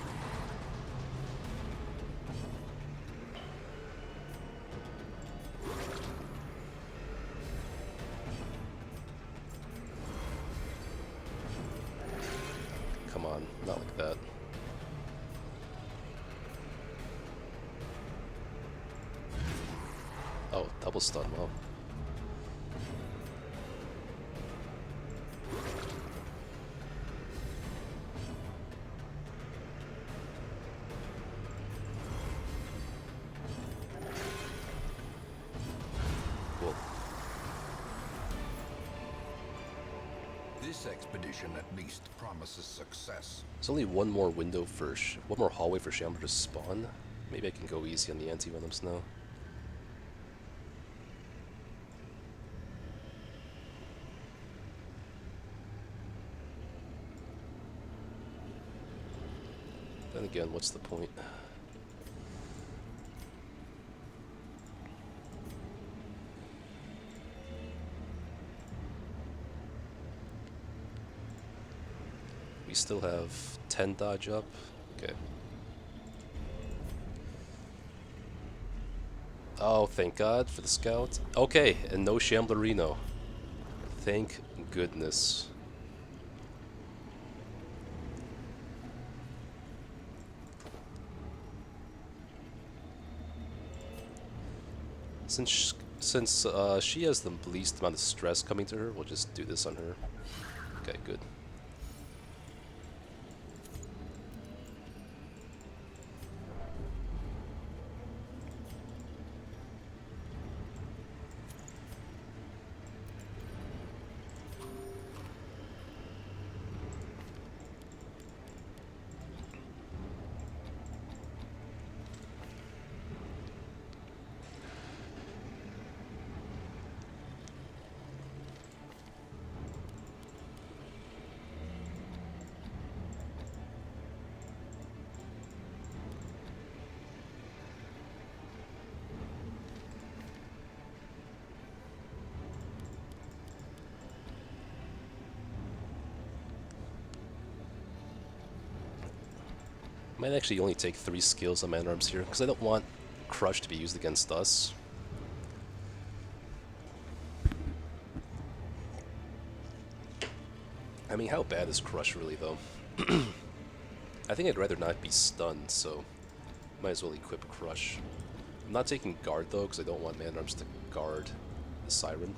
Come on, not like that. Oh, double stun, wow. Cool. This expedition at least promises success. There's only one more window for one more hallway for Shambler to spawn. Maybe I can go easy on the anti-venoms now. Then again, what's the point? We still have 10 dodge up. Okay. Oh, thank God for the scout. Okay, and no Shamblerino. Thank goodness. Since she has the least amount of stress coming to her, we'll just do this on her. Okay, good. Might actually only take 3 skills on Man Arms here, because I don't want Crush to be used against us. I mean, how bad is Crush really, though? I think I'd rather not be stunned, so might as well equip Crush. I'm not taking Guard, though, because I don't want Man Arms to guard the Siren.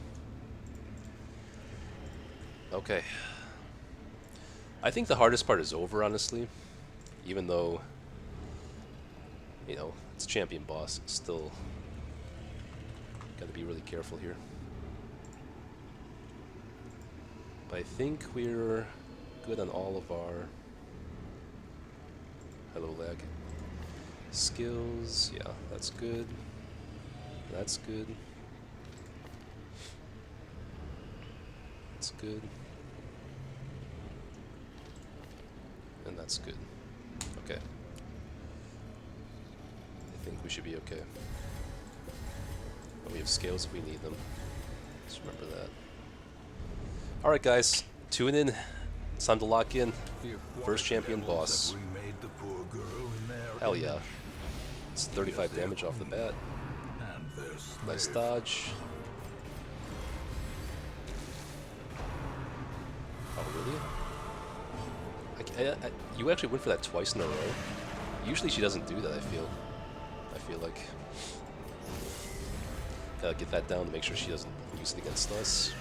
Okay. I think the hardest part is over, honestly. Even though, you know, it's champion boss, it's still gotta be really careful here. But I think we're good on all of our... Hello, lag. Skills, yeah, that's good. That's good. That's good. And that's good. Okay. I think we should be okay. And we have scales if we need them. Just remember that. Alright guys, tune in. It's time to lock in. First champion boss. Hell yeah. It's 35 damage off the bat. Nice dodge. Oh really? You actually went for that twice in a row. Usually she doesn't do that, I feel like. Gotta get that down to make sure she doesn't use it against us.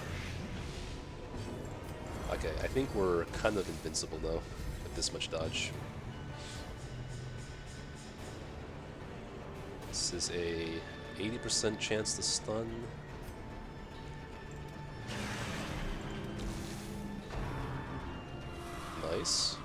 Okay, I think we're kind of invincible now with this much dodge. This is a 80% chance to stun. Nice.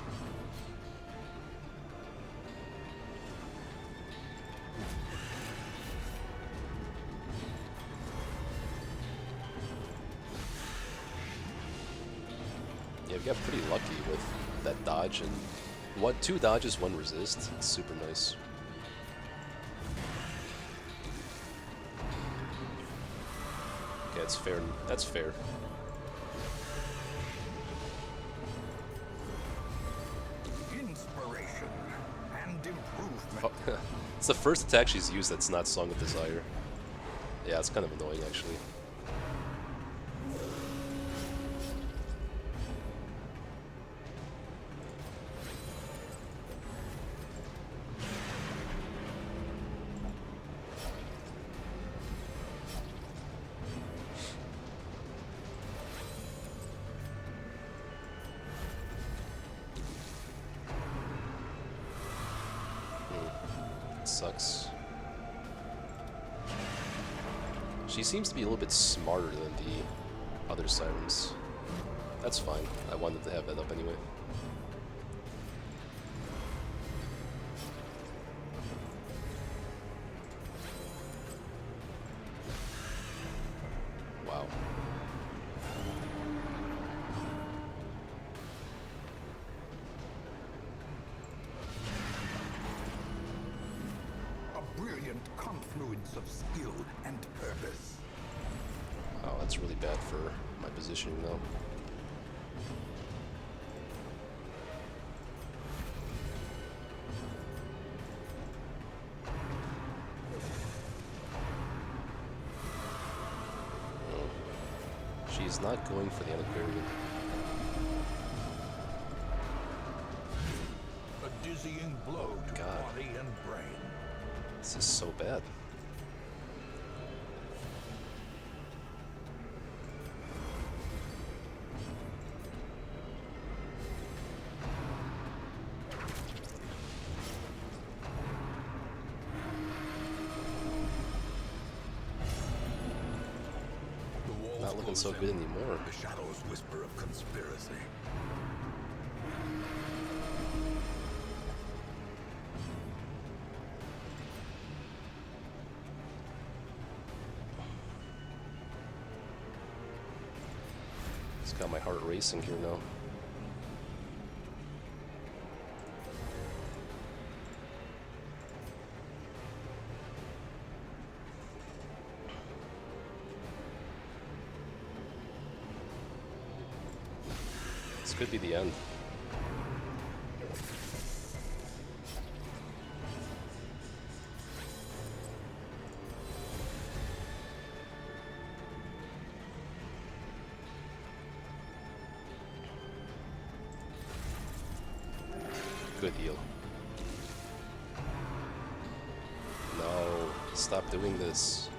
Yeah, we got pretty lucky with that dodge and What? 2 dodges, 1 resist. It's super nice. Okay, that's fair. That's fair. Inspiration and improvement. Oh, it's the first attack she's used that's not Song of Desire. Yeah, it's kind of annoying actually. Sucks. She seems to be a little bit smarter than the other sirens. That's fine. I wanted to have that up anyway. Wow. Brilliant confluence of skill and purpose. Oh, that's really bad for my positioning though. She's not going for the Antiquarian. A dizzying blow to God. body and brain. This is so bad. Not looking so good anymore. The shadows whisper of conspiracy. It's got my heart racing here now. This could be the end. Good heal. No, stop doing this.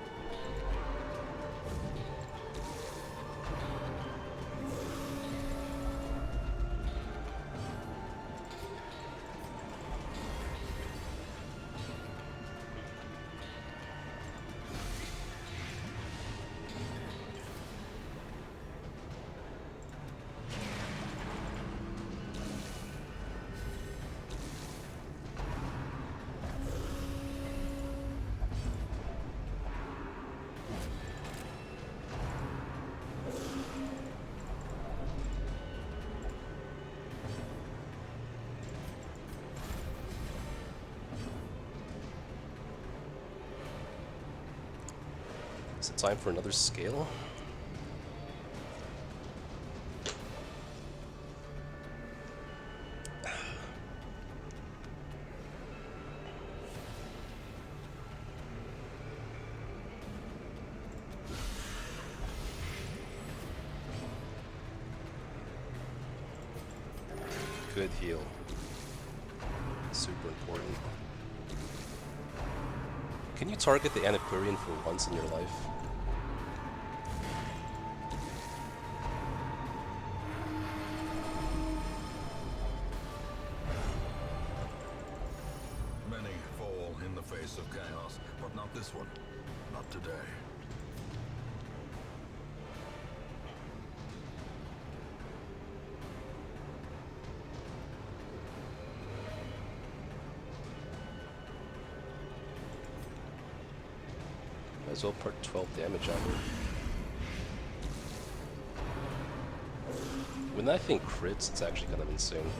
Is it time for another scale? Good heal. Super important. Can you target the Antiquarian for once in your life? Many fall in the face of chaos, but not this one. Not today. Might as well put 12 damage on her. When that thing crits, it's actually kind of insane.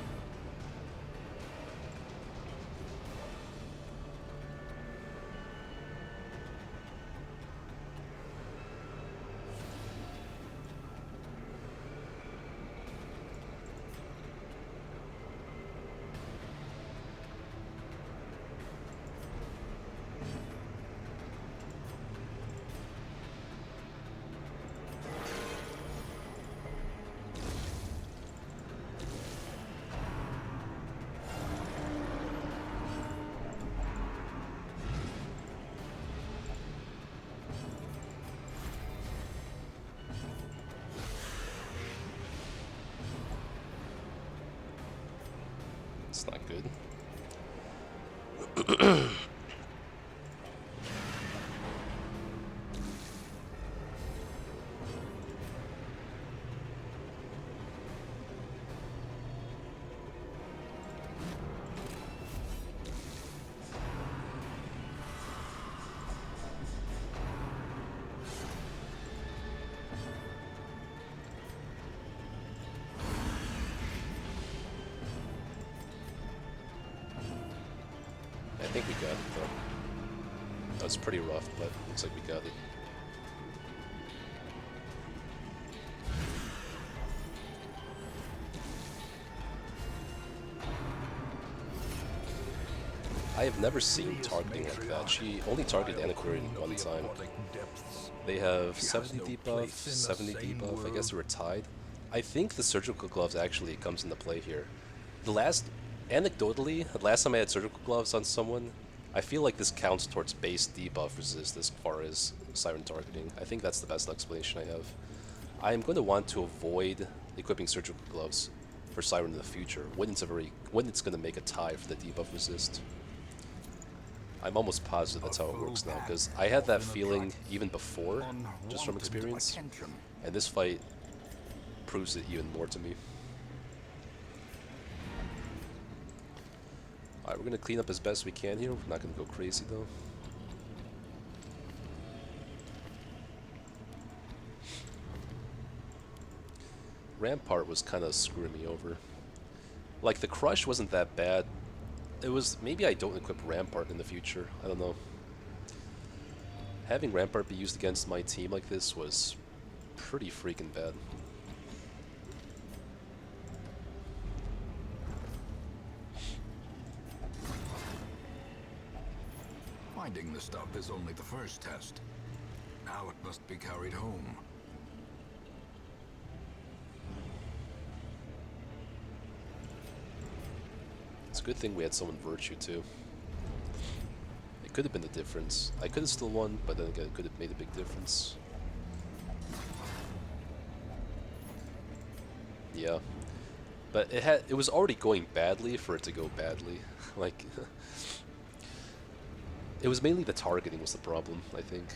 That's not good. I think we got it though. That was pretty rough, but looks like we got it. I have never seen targeting like that. She only targeted Antiquarian one time. They have 70 debuff, 70 debuff. I guess they were tied. I think the surgical gloves actually comes into play here. Anecdotally, the last time I had surgical gloves on someone, I feel like this counts towards base debuff resist as far as Siren targeting. I think that's the best explanation I have. I am going to want to avoid equipping surgical gloves for Siren in the future when it's going to make a tie for the debuff resist. I'm almost positive that's how it works now, because I had that feeling even before, just from experience, and this fight proves it even more to me. Alright, we're going to clean up as best we can here. We're not going to go crazy though. Rampart was kind of screwing me over. Like, the crush wasn't that bad. It was, maybe I don't equip Rampart in the future. I don't know. Having Rampart be used against my team like this was pretty freaking bad. Finding the stuff is only the first test. Now it must be carried home. It's a good thing we had someone Virtue too. It could have been the difference. I could have still won, but then again, it could have made a big difference. Yeah. But it was already going badly for it to go badly. Like, it was mainly the targeting was the problem, I think.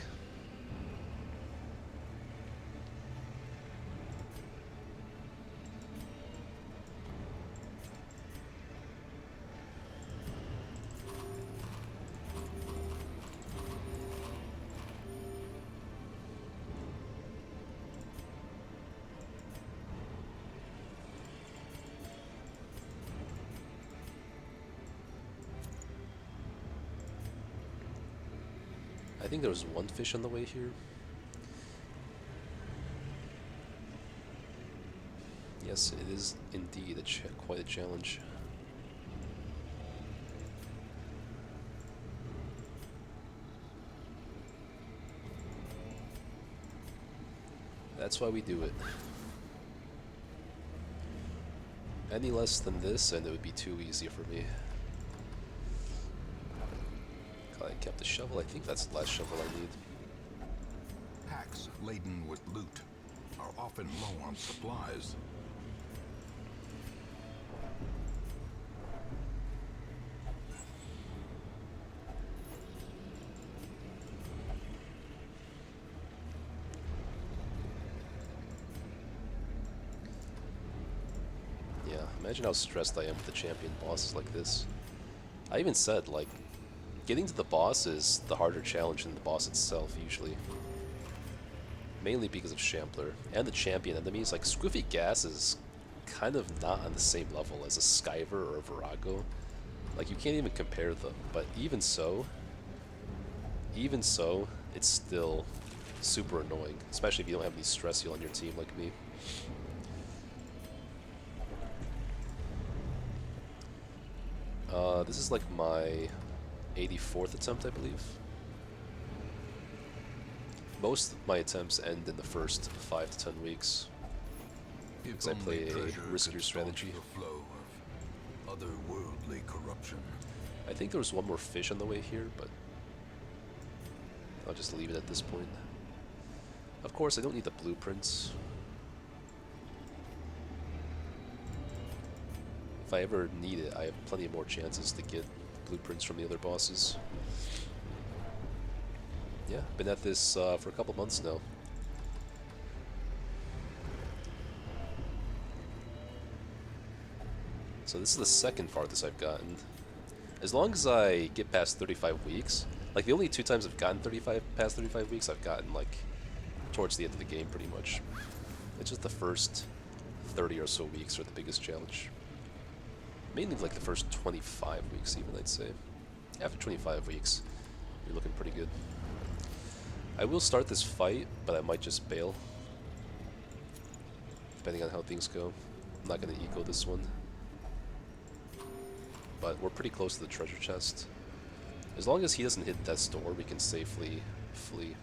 I think there was one fish on the way here. Yes, it is indeed quite a challenge. That's why we do it. Any less than this and it would be too easy for me. I kept the shovel. I think that's the last shovel I need. Packs laden with loot are often low on supplies. Yeah, imagine how stressed I am with the champion bosses like this. I even said, like, getting to the boss is the harder challenge than the boss itself, usually. Mainly because of Shambler. And the champion enemies, like Squiffy Gas is kind of not on the same level as a Skyver or a Virago. Like, you can't even compare them, but even so, it's still super annoying. Especially if you don't have any stress heal on your team like me. This is like my 84th attempt, I believe. Most of my attempts end in the first 5 to 10 weeks. Because I play a riskier strategy. The flow of otherworldly corruption. I think there was one more fish on the way here, but I'll just leave it at this point. Of course, I don't need the blueprints. If I ever need it, I have plenty more chances to get blueprints from the other bosses. Yeah, been at this for a couple months now. So this is the second farthest I've gotten. As long as I get past 35 weeks, like the only 2 times I've gotten past 35 weeks, I've gotten like towards the end of the game pretty much. It's just the first 30 or so weeks are the biggest challenge. Mainly like the first 25 weeks even, I'd say. After 25 weeks, you're looking pretty good. I will start this fight, but I might just bail. Depending on how things go. I'm not going to eco this one. But we're pretty close to the treasure chest. As long as he doesn't hit death's door, we can safely flee.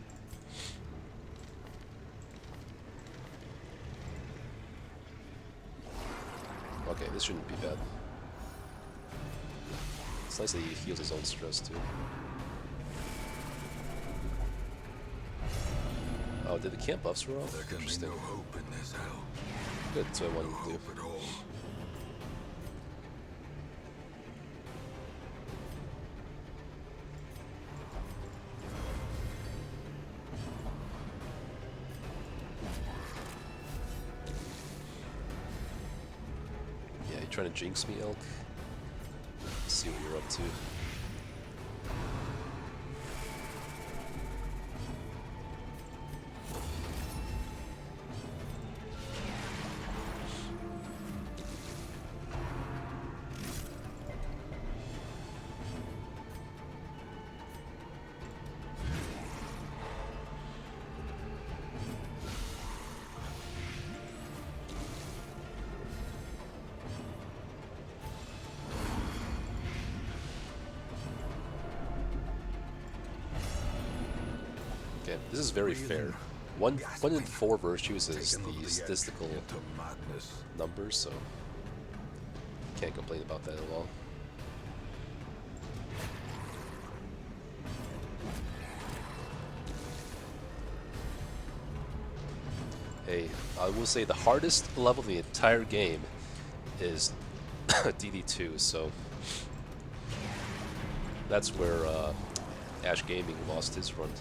Okay, this shouldn't be bad. It's nice that he heals his own stress too. Oh, did the camp buffs wear off? There can be no hope in this hell. Good, that's what I wanted to do. Hope at all. Yeah, you trying to jinx me, Elk? Let's see what you're up to. Okay, this is very fair. One in 4 virtues is the statistical numbers, so can't complain about that at all. Hey, I will say the hardest level in the entire game is DD2, so that's where Ash Gaming lost his run.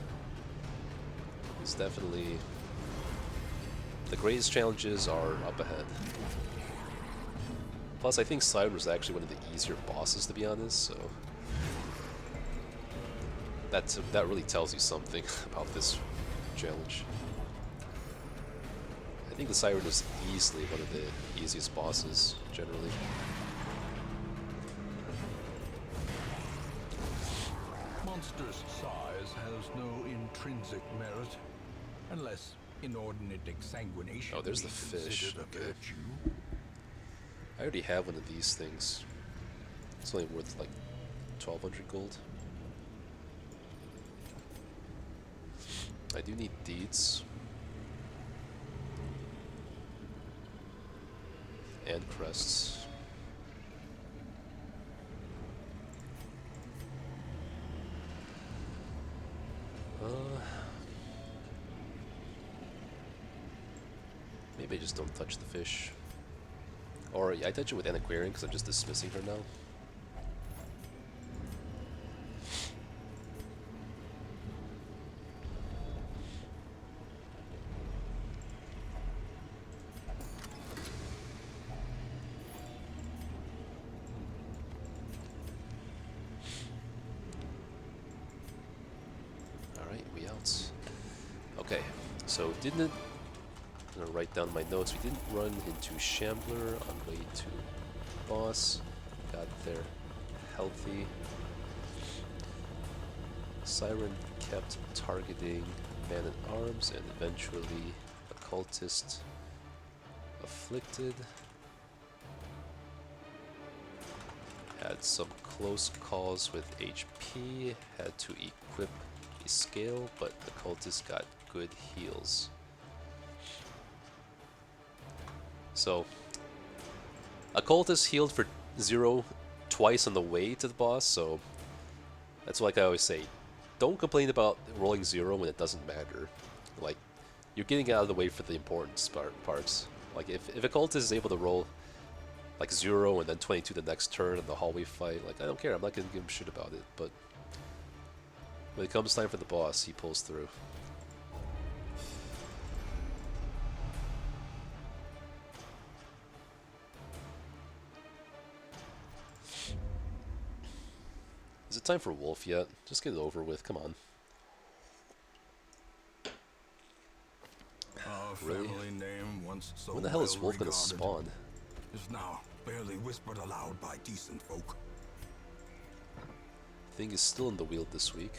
It's definitely the greatest challenges are up ahead. Plus, I think Siren was actually one of the easier bosses, to be honest. So that really tells you something about this challenge. I think the Siren is easily one of the easiest bosses generally. Monstrous size has no intrinsic merit, unless inordinate exsanguination. Oh, there's the be fish. considered a Okay. virtue. I already have one of these things. It's only worth like 1,200 gold. I do need deeds. And crests. Maybe I just don't touch the fish. Or yeah, I touch it with Antiquarian because I'm just dismissing her now. Alright, we out. Okay, so didn't... I'm gonna write down my notes. We didn't run into Shambler on way to boss. Got there healthy. Siren kept targeting Man-at-Arms and eventually Occultist afflicted. Had some close calls with HP. Had to equip a scale, but Occultist got good heals. So, Occultist healed for 0 twice on the way to the boss, so that's like I always say, don't complain about rolling 0 when it doesn't matter. Like, you're getting out of the way for the important parts. Like, if Occultist is able to roll like 0 and then 22 the next turn in the hallway fight. Like, I don't care. I'm not going to give him shit about it. But when it comes time for the boss, he pulls through. Is it time for Wolf yet? Just get it over with. Come on. Our Really? family name, once so When the hell is well Wolf gonna regarded, spawn? is now barely whispered aloud by decent folk. Thing is still in the wheel this week.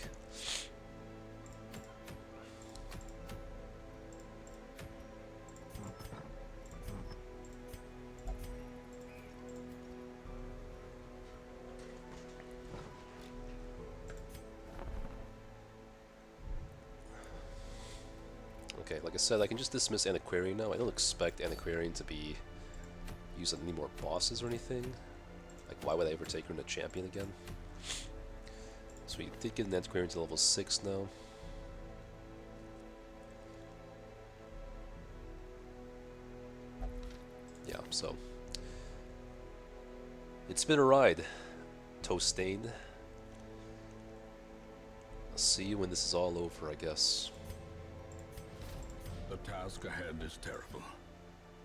Okay, like I said, I can just dismiss Antiquarian now. I don't expect Antiquarian to be used on any more bosses or anything. Like, why would I ever take her into Champion again? So we did get an Antiquarian to level 6 now. Yeah, so it's been a ride, Toastain. I'll see you when this is all over, I guess. The task ahead is terrible,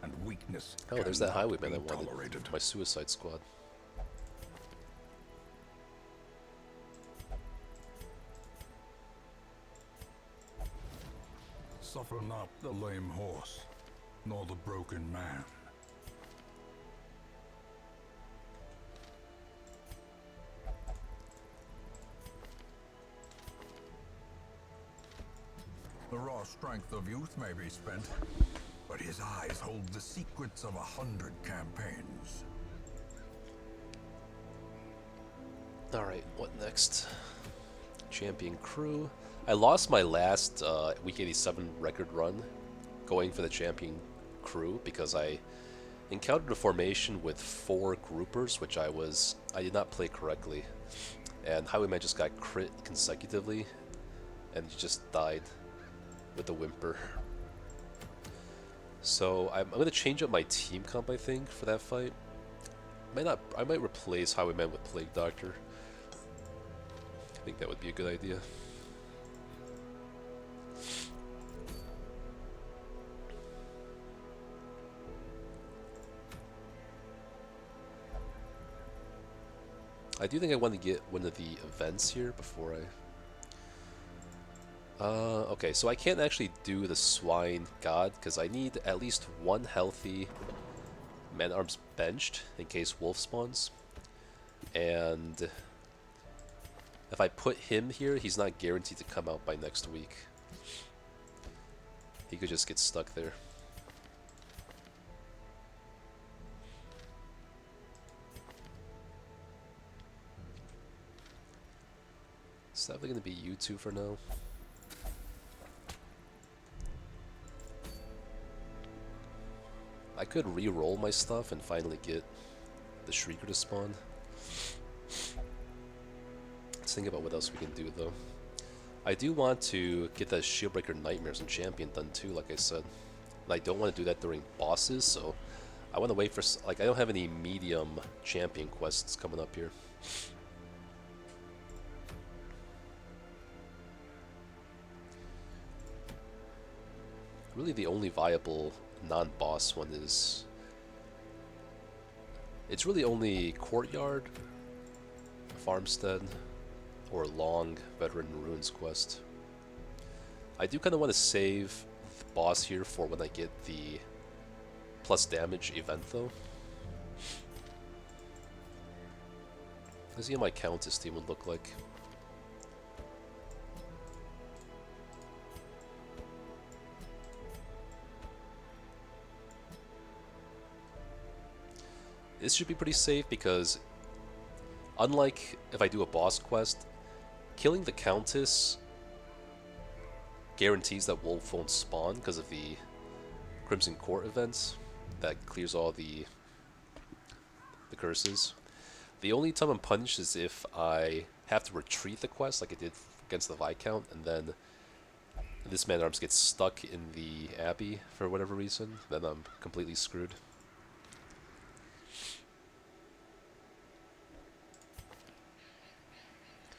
and weakness Oh, there's that cannot highwayman I be wanted tolerated. for my Suicide Squad. Suffer not the lame horse, nor the broken man. The raw strength of youth may be spent, but his eyes hold the secrets of 100 campaigns. Alright, what next? Champion crew. I lost my last Week 87 record run going for the champion crew because I encountered a formation with 4 groupers, which I did not play correctly. And Highwayman just got crit consecutively, and he just died with a whimper. So I'm going to change up my team comp, I think, for that fight. I might replace Highwayman with Plague Doctor. I think that would be a good idea. I do think I want to get one of the events here before I... okay, so I can't actually do the Swine God, because I need at least 1 healthy Man-Arms benched in case Wolf spawns. And if I put him here, he's not guaranteed to come out by next week. He could just get stuck there. It's definitely going to be you two for now. I could re-roll my stuff and finally get the Shrieker to spawn. Let's think about what else we can do though. I do want to get the Shieldbreaker Nightmares and Champion done too, like I said. And I don't want to do that during bosses, so I want to wait for... like, I don't have any medium champion quests coming up here. Really the only viable non-boss one is... it's really only Courtyard, Farmstead, or Long Veteran Ruins quest. I do kind of want to save the boss here for when I get the plus damage event though. Let's see how my Countess team would look like. This should be pretty safe because, unlike if I do a boss quest, killing the Countess guarantees that Wolf won't spawn because of the Crimson Court events. That clears all the curses. The only time I'm punished is if I have to retreat the quest like I did against the Viscount, and then this Man-at-Arms gets stuck in the Abbey for whatever reason, then I'm completely screwed.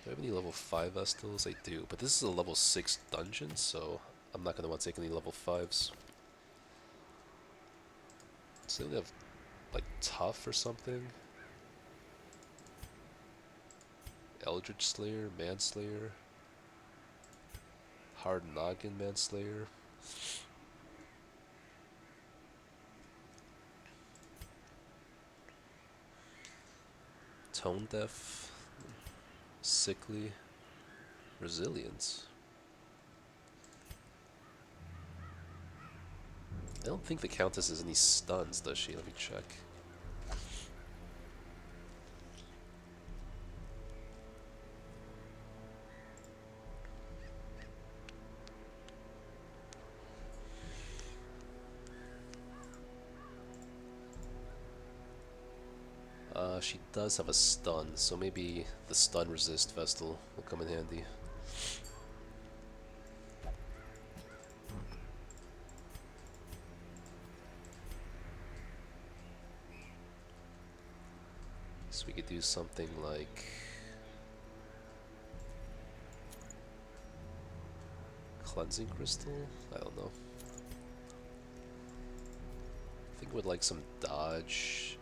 Do I have any level 5 Vestals? I do, but this is a level 6 dungeon, so I'm not going to want to take any level 5s. So they have, like, Tough or something? Eldritch Slayer, Manslayer, Hard Noggin Manslayer. Tone Deaf, Sickly, Resilience. I don't think the Countess has any stuns, does she? Let me check. She does have a stun, so maybe the stun resist Vestal will come in handy. So we could do something like Cleansing Crystal? I don't know. I think we'd like some dodge.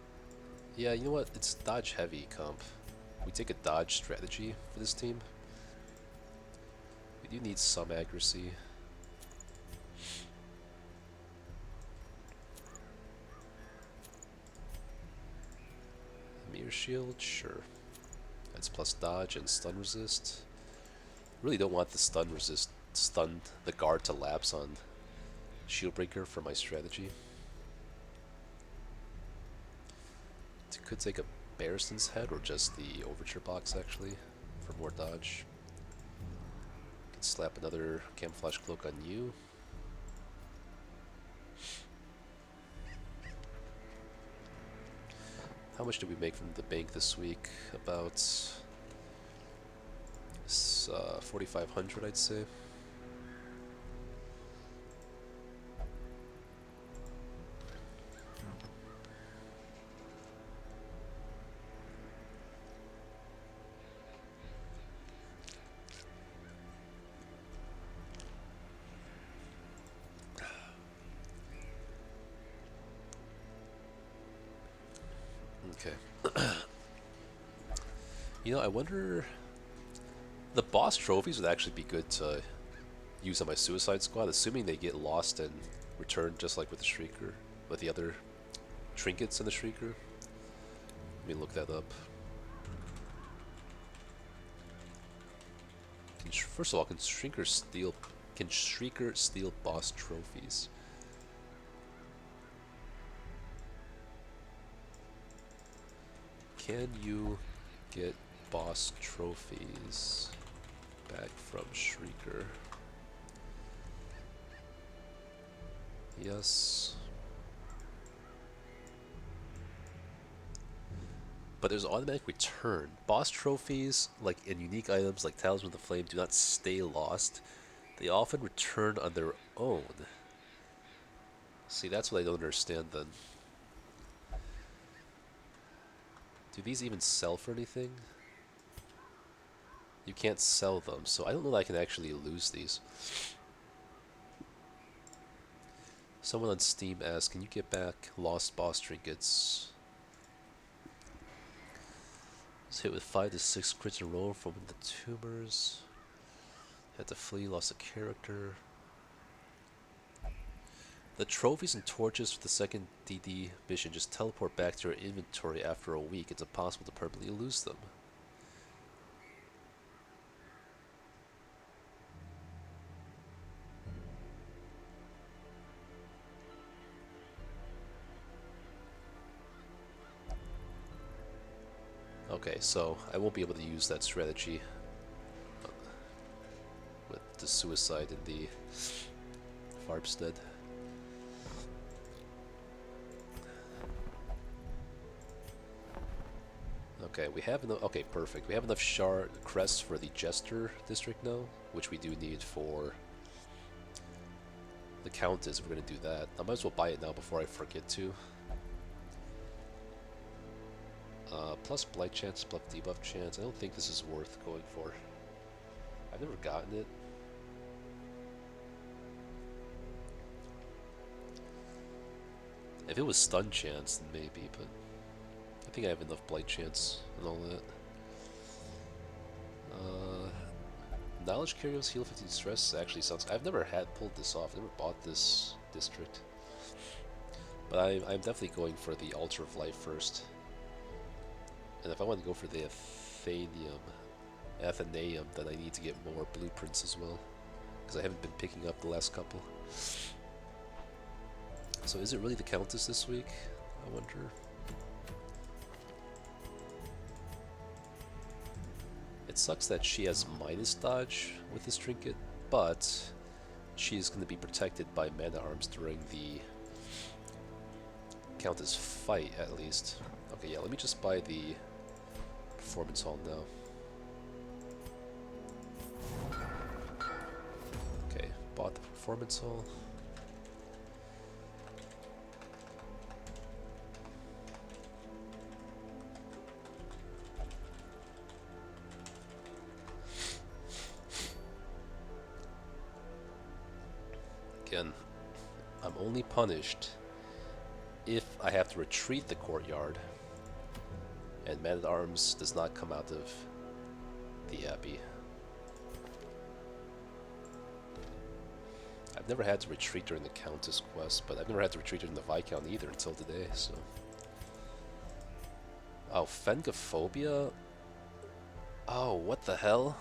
Yeah, you know what? It's dodge heavy comp. We take a dodge strategy for this team. We do need some accuracy. Mirror shield, sure. That's plus dodge and stun resist. Really don't want the stun resist, stun the guard to lapse on shield breaker for my strategy. Could take a Barristan's Head or just the Overture box actually for more dodge. Could slap another Camouflage Cloak on you. How much did we make from the bank this week? About 4,500, I'd say. Okay. You know, I wonder... The boss trophies would actually be good to use on my Suicide Squad, assuming they get lost and returned just like with the Shrieker, with the other trinkets in the Shrieker. Let me look that up. First of all, can Shrieker steal boss trophies? Can you get boss trophies back from Shrieker? Yes. But there's automatic return. Boss trophies, like in unique items like Talisman of the Flame, do not stay lost. They often return on their own. See, that's what I don't understand then. Do these even sell for anything? You can't sell them, so I don't know that I can actually lose these. Someone on Steam asked, can you get back lost boss trinkets? Was hit with 5 to 6 crits in a row from the tumors. Had to flee, lost a character. The trophies and torches for the second DD mission just teleport back to your inventory after a week. It's impossible to permanently lose them. Okay, so I won't be able to use that strategy with the suicide in the farmstead. Okay, we have enough. Okay, perfect. We have enough shard crests for the Jester district now, which we do need for the Countess. If we're gonna do that, I might as well buy it now before I forget to. Plus blight chance, plus debuff chance. I don't think this is worth going for. I've never gotten it. If it was stun chance, then maybe, but I think I have enough blight chance and all that. Knowledge carriers heal 15 stress actually sounds. I've never pulled this off. I've never bought this district, but I'm definitely going for the Altar of Life first. And if I want to go for the Athenaeum, then I need to get more blueprints as well, because I haven't been picking up the last couple. So is it really the Countess this week? I wonder. It sucks that she has minus dodge with this trinket, but she's going to be protected by mana-arms during the Countess fight, at least. Okay, yeah, let me just buy the Performance Hall now. Okay, bought the Performance Hall. Again, I'm only punished if I have to retreat the courtyard and Man-at-Arms does not come out of the Abbey. I've never had to retreat during the Countess quest, but I've never had to retreat during the Viscount either until today, so... Oh, Phengophobia? Oh, what the hell?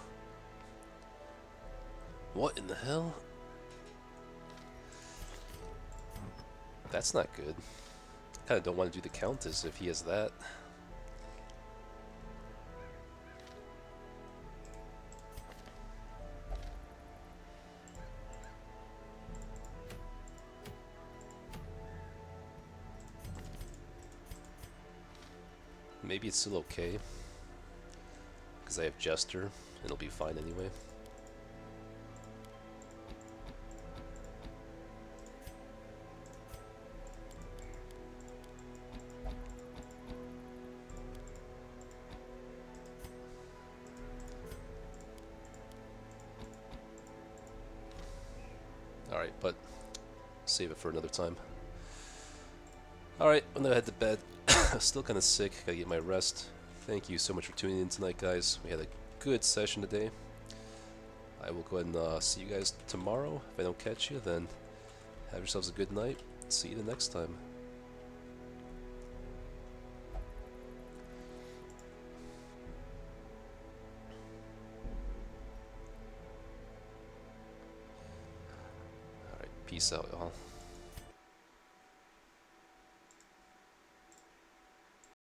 What in the hell? That's not good. I kinda don't want to do the Countess if he has that. Maybe it's still okay, because I have Jester, and it'll be fine anyway. Alright, but save it for another time. Alright, I'm gonna head to bed. Still kind of sick, gotta get my rest. Thank you so much for tuning in tonight, guys. We had a good session today. I will go ahead and see you guys tomorrow. If I don't catch you, then have yourselves a good night. See you the next time. Alright, peace out, y'all.